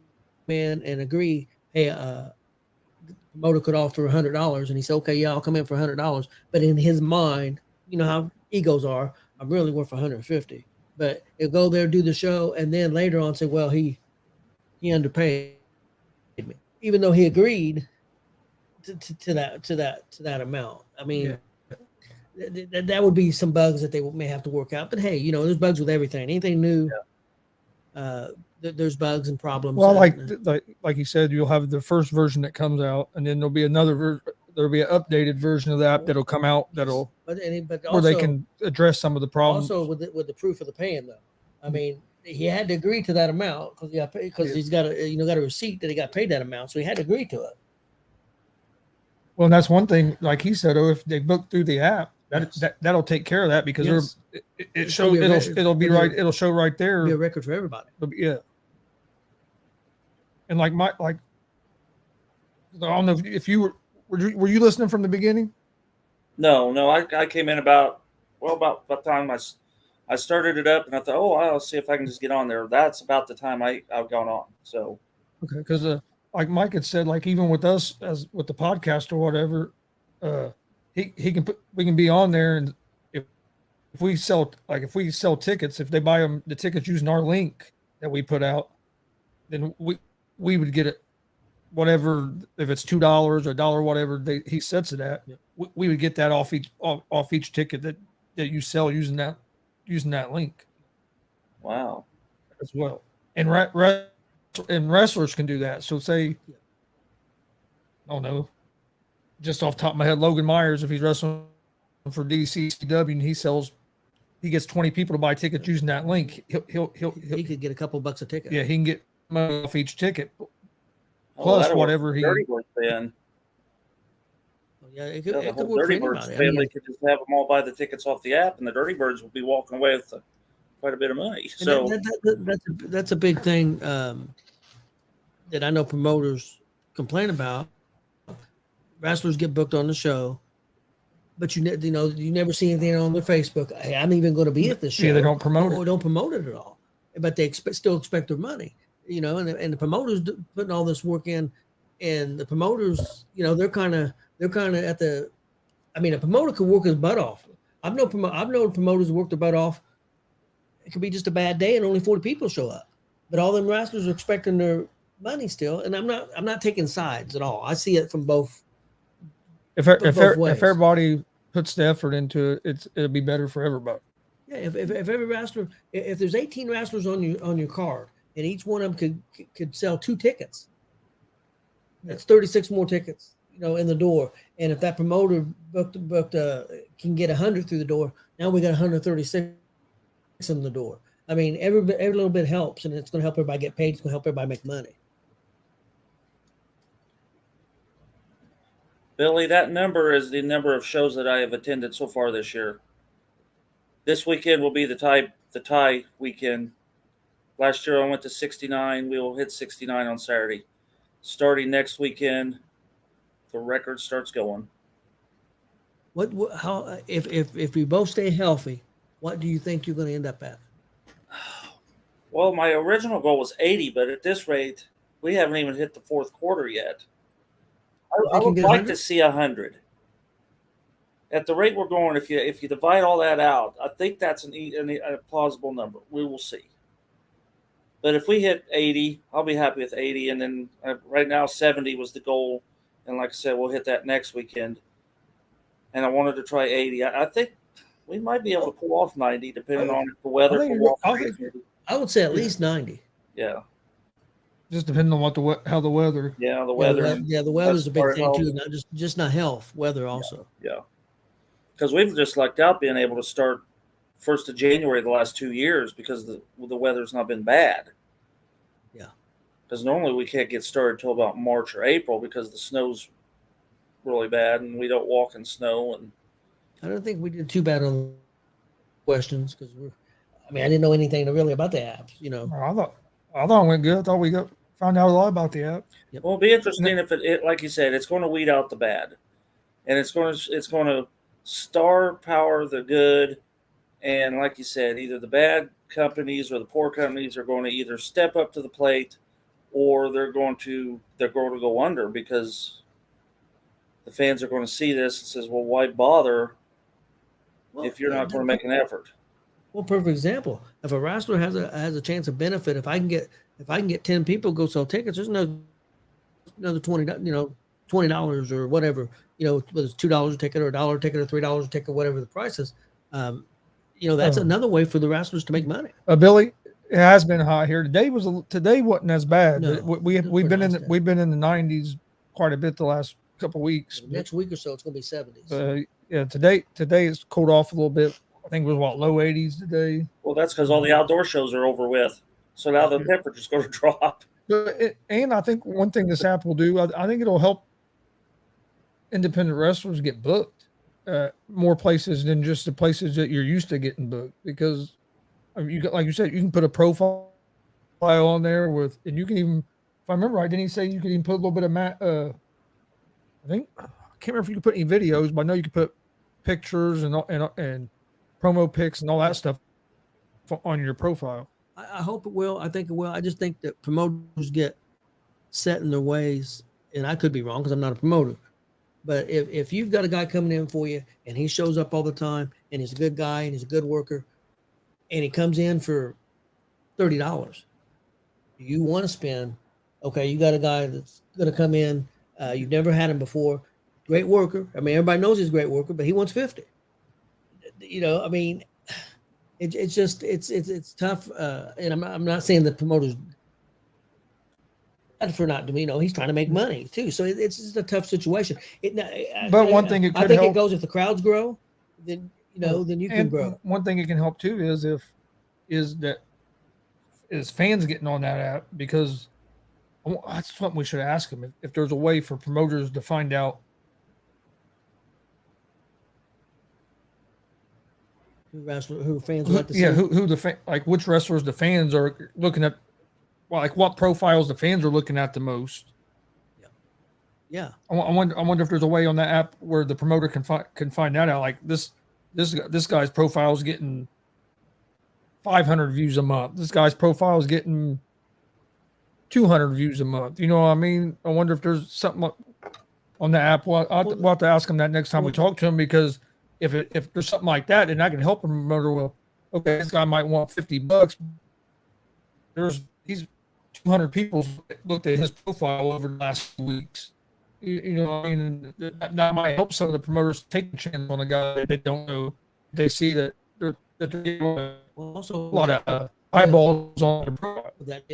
Speaker 5: in and agree, hey, the promoter could offer $100, and he said, okay, yeah, I'll come in for $100. But in his mind, you know how egos are, I'm really worth $150. But he'll go there, do the show, and then later on say, well, he underpaid me. Even though he agreed, to that amount. I mean, that would be some bugs that they may have to work out. But hey, you know, there's bugs with everything. Anything new, there's bugs and problems.
Speaker 4: Well, like you said, you'll have the first version that comes out, and then there'll be another there'll be an updated version of the app that'll come out but also, where they can address some of the problems.
Speaker 5: Also, with the proof of the paying, though, I mean, he had to agree to that amount because he's got a receipt that he got paid that amount, so he had to agree to it.
Speaker 4: Well, and that's one thing, like he said, if they book through the app, that'll take care of that because it'll be right. It'll show right there.
Speaker 5: It'll be a record for everybody.
Speaker 4: Yeah. And I don't know if you were you listening from the beginning?
Speaker 8: No, I came in about the time I started it up, and I thought, I'll see if I can just get on there. That's about the time I've gone on. So
Speaker 4: okay, because like Mike had said, like even with us as with the podcast or whatever, we can be on there, and if we sell tickets, if they buy the tickets using our link that we put out, then we would get it, whatever, if it's $2 or $1, whatever he sets it at, we would get that off each ticket that you sell using that link.
Speaker 8: Wow.
Speaker 4: As well, and wrestlers can do that. So say, I don't know, just off the top of my head, Logan Myers, if he's wrestling for DCW and he gets 20 people to buy tickets using that link,
Speaker 5: he could get a couple bucks a ticket.
Speaker 4: Yeah, he can get money off each ticket. Plus whatever he.
Speaker 8: Dirty Birds then.
Speaker 5: Yeah, it
Speaker 8: The
Speaker 5: could
Speaker 8: whole
Speaker 5: work
Speaker 8: Dirty
Speaker 5: for
Speaker 8: Birds
Speaker 5: anybody.
Speaker 8: family could just have them all buy the tickets off the app, and the Dirty Birds would be walking away with quite a bit of money. So
Speaker 5: that's a big thing that I know promoters complain about. Wrestlers get booked on the show, but you never see anything on their Facebook. Hey, I'm even going to be at this show.
Speaker 4: Yeah, they don't promote
Speaker 5: it. Don't promote it at all. But they still expect their money. And the promoters putting all this work in, and the promoters, they're kind of at the. I mean, a promoter could work his butt off. I've known promoters who work their butt off. It could be just a bad day and only 40 people show up, but all them wrestlers are expecting their money still. And I'm not taking sides at all. I see it from both.
Speaker 4: If everybody puts the effort into it, it'll be better for everybody.
Speaker 5: Yeah, if every wrestler, if there's 18 wrestlers on your card, and each one of them could sell 2 tickets, that's 36 more tickets, in the door. And if that promoter booked can get 100 through the door, now we got 136 in the door. I mean, every little bit helps, and it's going to help everybody get paid. It's going to help everybody make money.
Speaker 8: Billy, that number is the number of shows that I have attended so far this year. This weekend will be the tie weekend. Last year I went to 69. We will hit 69 on Saturday. Starting next weekend, the record starts going.
Speaker 5: How if we both stay healthy, what do you think you're going to end up at?
Speaker 8: Well, my original goal was 80, but at this rate, we haven't even hit the fourth quarter yet. I would like to see 100. At the rate we're going, if you divide all that out, I think that's a plausible number. We will see. But if we hit 80, I'll be happy with 80. And then right now 70 was the goal. And like I said, we'll hit that next weekend. And I wanted to try 80. I think we might be able to pull off 90, depending on if the weather.
Speaker 5: I would say at least 90.
Speaker 8: Yeah.
Speaker 4: Just depending on how the weather.
Speaker 8: Yeah, the weather.
Speaker 5: Yeah, the weather's a big thing too. Not just not health, weather also.
Speaker 8: Yeah. Because we've just lucked out being able to start 1st of January the last 2 years because the weather's not been bad.
Speaker 5: Yeah.
Speaker 8: Because normally we can't get started until about March or April because the snow's really bad and we don't walk in snow. And
Speaker 5: I don't think we did too bad on questions because I didn't know anything really about the apps.
Speaker 4: I thought it went good. I thought we found out a lot about the app.
Speaker 8: Yep. Well, it'll be interesting if it, like you said, it's going to weed out the bad, and it's going to star power the good, and like you said, either the bad companies or the poor companies are going to either step up to the plate, or they're going to go under because the fans are going to see this and says, well, why bother if you're not going to make an effort?
Speaker 5: Well, perfect example. If a wrestler has a chance of benefit, if I can get 10 people go sell tickets, there's another 20, $20 or whatever, whether it's $2 a ticket or $1 a ticket or $3 a ticket, whatever the price is. That's another way for the wrestlers to make money.
Speaker 4: Billy, it has been hot here. Today wasn't as bad.
Speaker 5: No,
Speaker 4: we've been in the 90s quite a bit the last couple of weeks.
Speaker 5: Next week or so, it's going to be 70s.
Speaker 4: Yeah, today it's cooled off a little bit. I think it was low 80s today.
Speaker 8: Well, that's because all the outdoor shows are over with. So now the temperature's going to drop.
Speaker 4: And I think one thing this app will do, I think it'll help independent wrestlers get booked more places than just the places that you're used to getting booked. Because like you said, you can put a profile on there and you can even, if I remember right, didn't he say you could even put a little bit of I can't remember if you could put any videos, but I know you could put pictures and promo pics and all that stuff on your profile.
Speaker 5: I hope it will. I think it will. I just think that promoters get set in their ways, and I could be wrong because I'm not a promoter. But if you've got a guy coming in for you and he shows up all the time and he's a good guy and he's a good worker and he comes in for $30, you want to spend, okay, you got a guy that's going to come in, you've never had him before, great worker. I mean, everybody knows he's a great worker, but he wants 50. I mean, it's tough. And I'm not saying the promoters for not doing, he's trying to make money too. So it's just a tough situation.
Speaker 4: But one thing it could
Speaker 5: I think
Speaker 4: help,
Speaker 5: it goes if the crowds grow, then then you can grow.
Speaker 4: One thing it can help too is fans getting on that app, because that's something we should ask them if there's a way for promoters to find out
Speaker 5: who fans like to see.
Speaker 4: Yeah, which wrestlers the fans are looking at, like what profiles the fans are looking at the most.
Speaker 5: Yeah.
Speaker 4: I wonder if there's a way on that app where the promoter can find that out. Like this guy's profile is getting 500 views a month. This guy's profile is getting 200 views a month. You know what I mean? I wonder if there's something on the app. We'll have to ask him that next time we talk to him, because if there's something like that, then I can help a promoter. Well, okay, this guy might want $50. He's 200 people looked at his profile over the last 2 weeks. You know what I mean? That might help some of the promoters take a chance on a guy that they don't know. They see that they're getting
Speaker 5: also
Speaker 4: a lot of eyeballs on their profile.
Speaker 5: That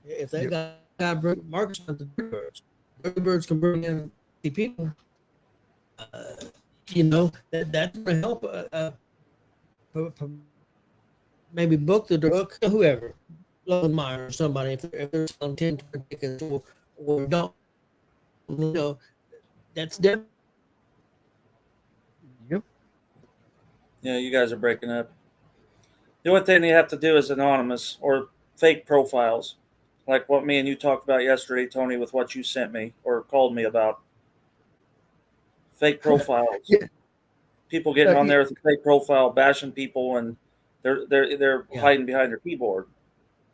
Speaker 5: if they got markets on the birds can bring in the people. That's going to help maybe book whoever, Meyer or somebody, if they're selling 10 tickets or don't, that's different.
Speaker 4: Yep.
Speaker 8: Yeah, you guys are breaking up. The only thing you have to do is anonymous or fake profiles, like what me and you talked about yesterday, Tony, with what you sent me or called me about. Fake profiles.
Speaker 4: Yeah.
Speaker 8: People getting on there with a fake profile, bashing people, and they're hiding behind their keyboard.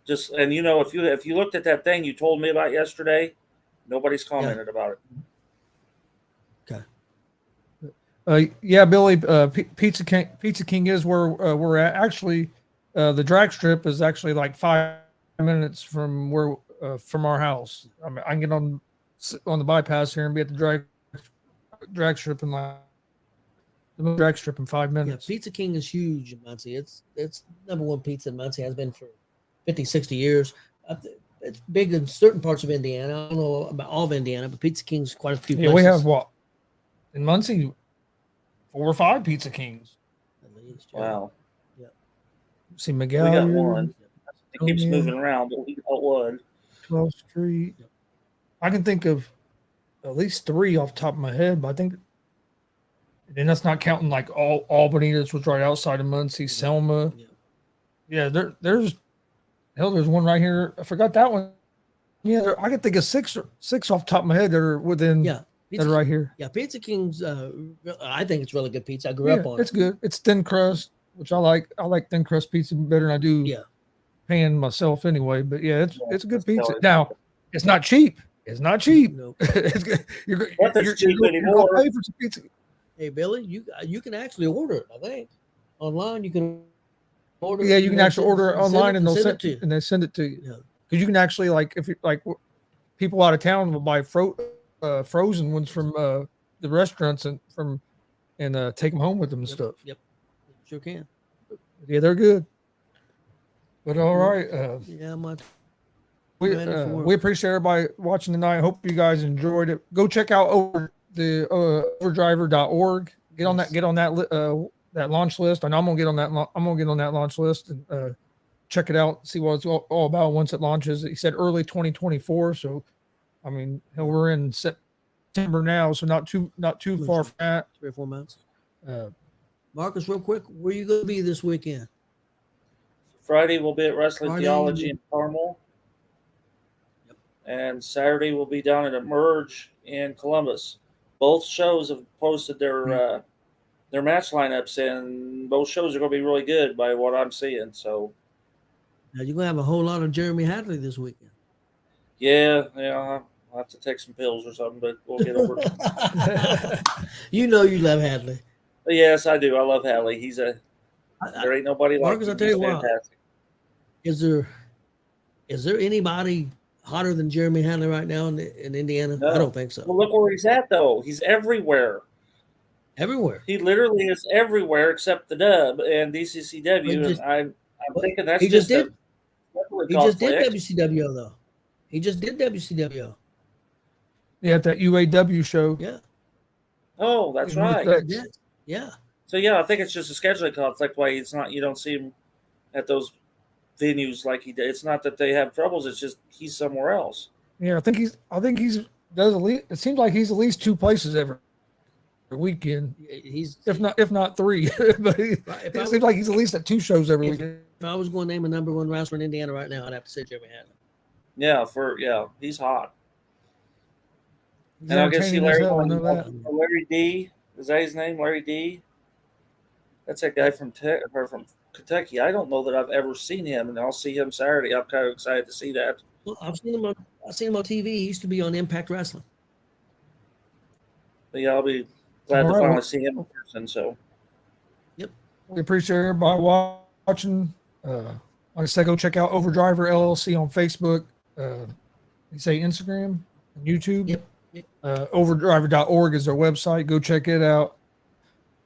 Speaker 8: If you looked at that thing you told me about yesterday, nobody's commented about
Speaker 5: it.
Speaker 4: Okay. Billy, Pizza King is where we're at. Actually, the drag strip is actually like 5 minutes from our house. I mean, I can get on the bypass here and be at the drag strip in the 5 minutes.
Speaker 5: Yeah, Pizza King is huge in Muncie. It's number one pizza in Muncie, has been for 50, 60 years. It's big in certain parts of Indiana. I don't know about all of Indiana, but Pizza King's quite a few places.
Speaker 4: Yeah, we have in Muncie 4 or 5 Pizza Kings.
Speaker 5: At least.
Speaker 8: Wow.
Speaker 5: Yeah.
Speaker 4: See Miguel.
Speaker 8: We got one. It keeps moving around, but we got one.
Speaker 4: 12th Street. I can think of at least 3 off the top of my head, but I think, and that's not counting like all Albany, that's what's right outside of Muncie, Selma. Yeah, there's one right here. I forgot that one. Yeah, I can think of 6 off the top of my head that are within. Yeah, that are right here.
Speaker 5: Yeah, Pizza King's. I think it's really good pizza. I grew up on it.
Speaker 4: It's good. It's thin crust, which I like. I like thin crust pizza better than I do. Pan myself anyway. But yeah, it's a good pizza. Now, it's not cheap. It's not cheap.
Speaker 5: Nope.
Speaker 8: You're pay
Speaker 5: for some pizza. Hey Billy, you can actually order it. I think online you can order.
Speaker 4: Yeah, you can actually order it online, and they send it to you. Yeah, because you can actually, like, if you like, people out of town will buy frozen ones from the restaurants and take them home with them and stuff.
Speaker 5: Yep, sure can.
Speaker 4: Yeah, they're good. But all right,
Speaker 5: Yeah, my.
Speaker 4: we appreciate everybody watching tonight. I hope you guys enjoyed it. Go check out overdriver.org. Get on that that launch list, and I'm gonna get on that launch list and check it out. See what it's all about once it launches. He said early 2024. So, I mean, we're in September now, so not too far from that.
Speaker 5: 3 or 4 months. Marcus, real quick, where you gonna be this weekend?
Speaker 8: Friday we'll be at Wrestling Theology in Carmel.
Speaker 5: Yep.
Speaker 8: And Saturday we'll be down at Emerge in Columbus. Both shows have posted their match lineups, and both shows are going to be really good by what I'm seeing. So,
Speaker 5: now you're gonna have a whole lot of Jeremy Hadley this weekend.
Speaker 8: yeah, I'll have to take some pills or something, but we'll get over it.
Speaker 5: You know you love Hadley.
Speaker 8: But yes, I do. I love Hadley. There ain't nobody like
Speaker 5: Marcus,
Speaker 8: him.
Speaker 5: I'll tell you
Speaker 8: He's
Speaker 5: what.
Speaker 8: fantastic.
Speaker 5: Is there anybody hotter than Jeremy Hadley right now in Indiana?
Speaker 8: No.
Speaker 5: I don't think so.
Speaker 8: Well, look where he's at, though. He's everywhere.
Speaker 5: Everywhere.
Speaker 8: He literally is everywhere except the Dub and DCCW. I'm thinking that's
Speaker 5: he just did.
Speaker 8: a
Speaker 5: He just did WCWO though. He just did WCWO.
Speaker 4: Yeah, at that UAW show.
Speaker 5: Yeah.
Speaker 8: Oh, that's right.
Speaker 5: Yeah.
Speaker 8: So yeah, I think it's just a scheduling conflict why it's not. You don't see him at those venues like he did. It's not that they have troubles. It's just he's somewhere else.
Speaker 4: Yeah, I think he's does at least. It seems like he's at least 2 places every weekend.
Speaker 5: He's
Speaker 4: if not 3. But it seems like he's at least at 2 shows every weekend.
Speaker 5: If I was going to name a number 1 wrestler in Indiana right now, I'd have to say Jeremy Hadley.
Speaker 8: Yeah, he's hot.
Speaker 4: He's
Speaker 8: And I guess see Larry
Speaker 4: D.
Speaker 8: D. Is that his name? Larry D. That's that guy from Kentucky. I don't know that I've ever seen him, and I'll see him Saturday. I'm kind of excited to see that.
Speaker 5: Well, I've seen him on TV. He used to be on Impact Wrestling.
Speaker 8: But yeah, I'll be glad to finally see him in person. So,
Speaker 5: yep.
Speaker 4: We appreciate everybody watching. Like I said, go check out Overdriver Llc on Facebook. You say Instagram and YouTube.
Speaker 5: Yep.
Speaker 4: Overdriver.org is their website. Go check it out.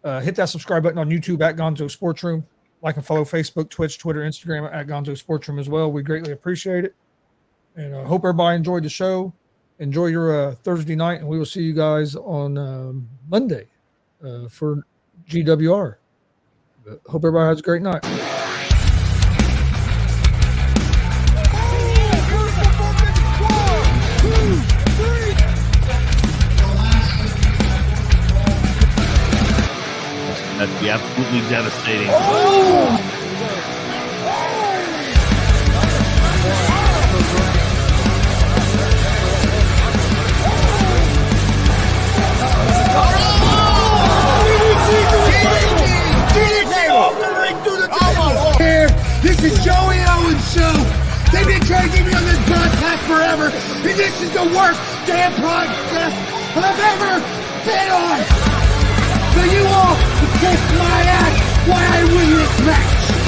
Speaker 4: Hit that subscribe button on YouTube at Gonzo Sports Room. Like and follow Facebook, Twitch, Twitter, Instagram at Gonzo Sports Room as well. We greatly appreciate it. And I hope everybody enjoyed the show. Enjoy your Thursday night, and we will see you guys on Monday for GWR. Hope everybody has a great night.
Speaker 2: That'd be absolutely devastating.
Speaker 3: This is Joey Owens' show. They've been trying to get me on this broadcast forever, and this is the worst damn broadcast I've ever been on. So you all can kiss my ass while I win this match.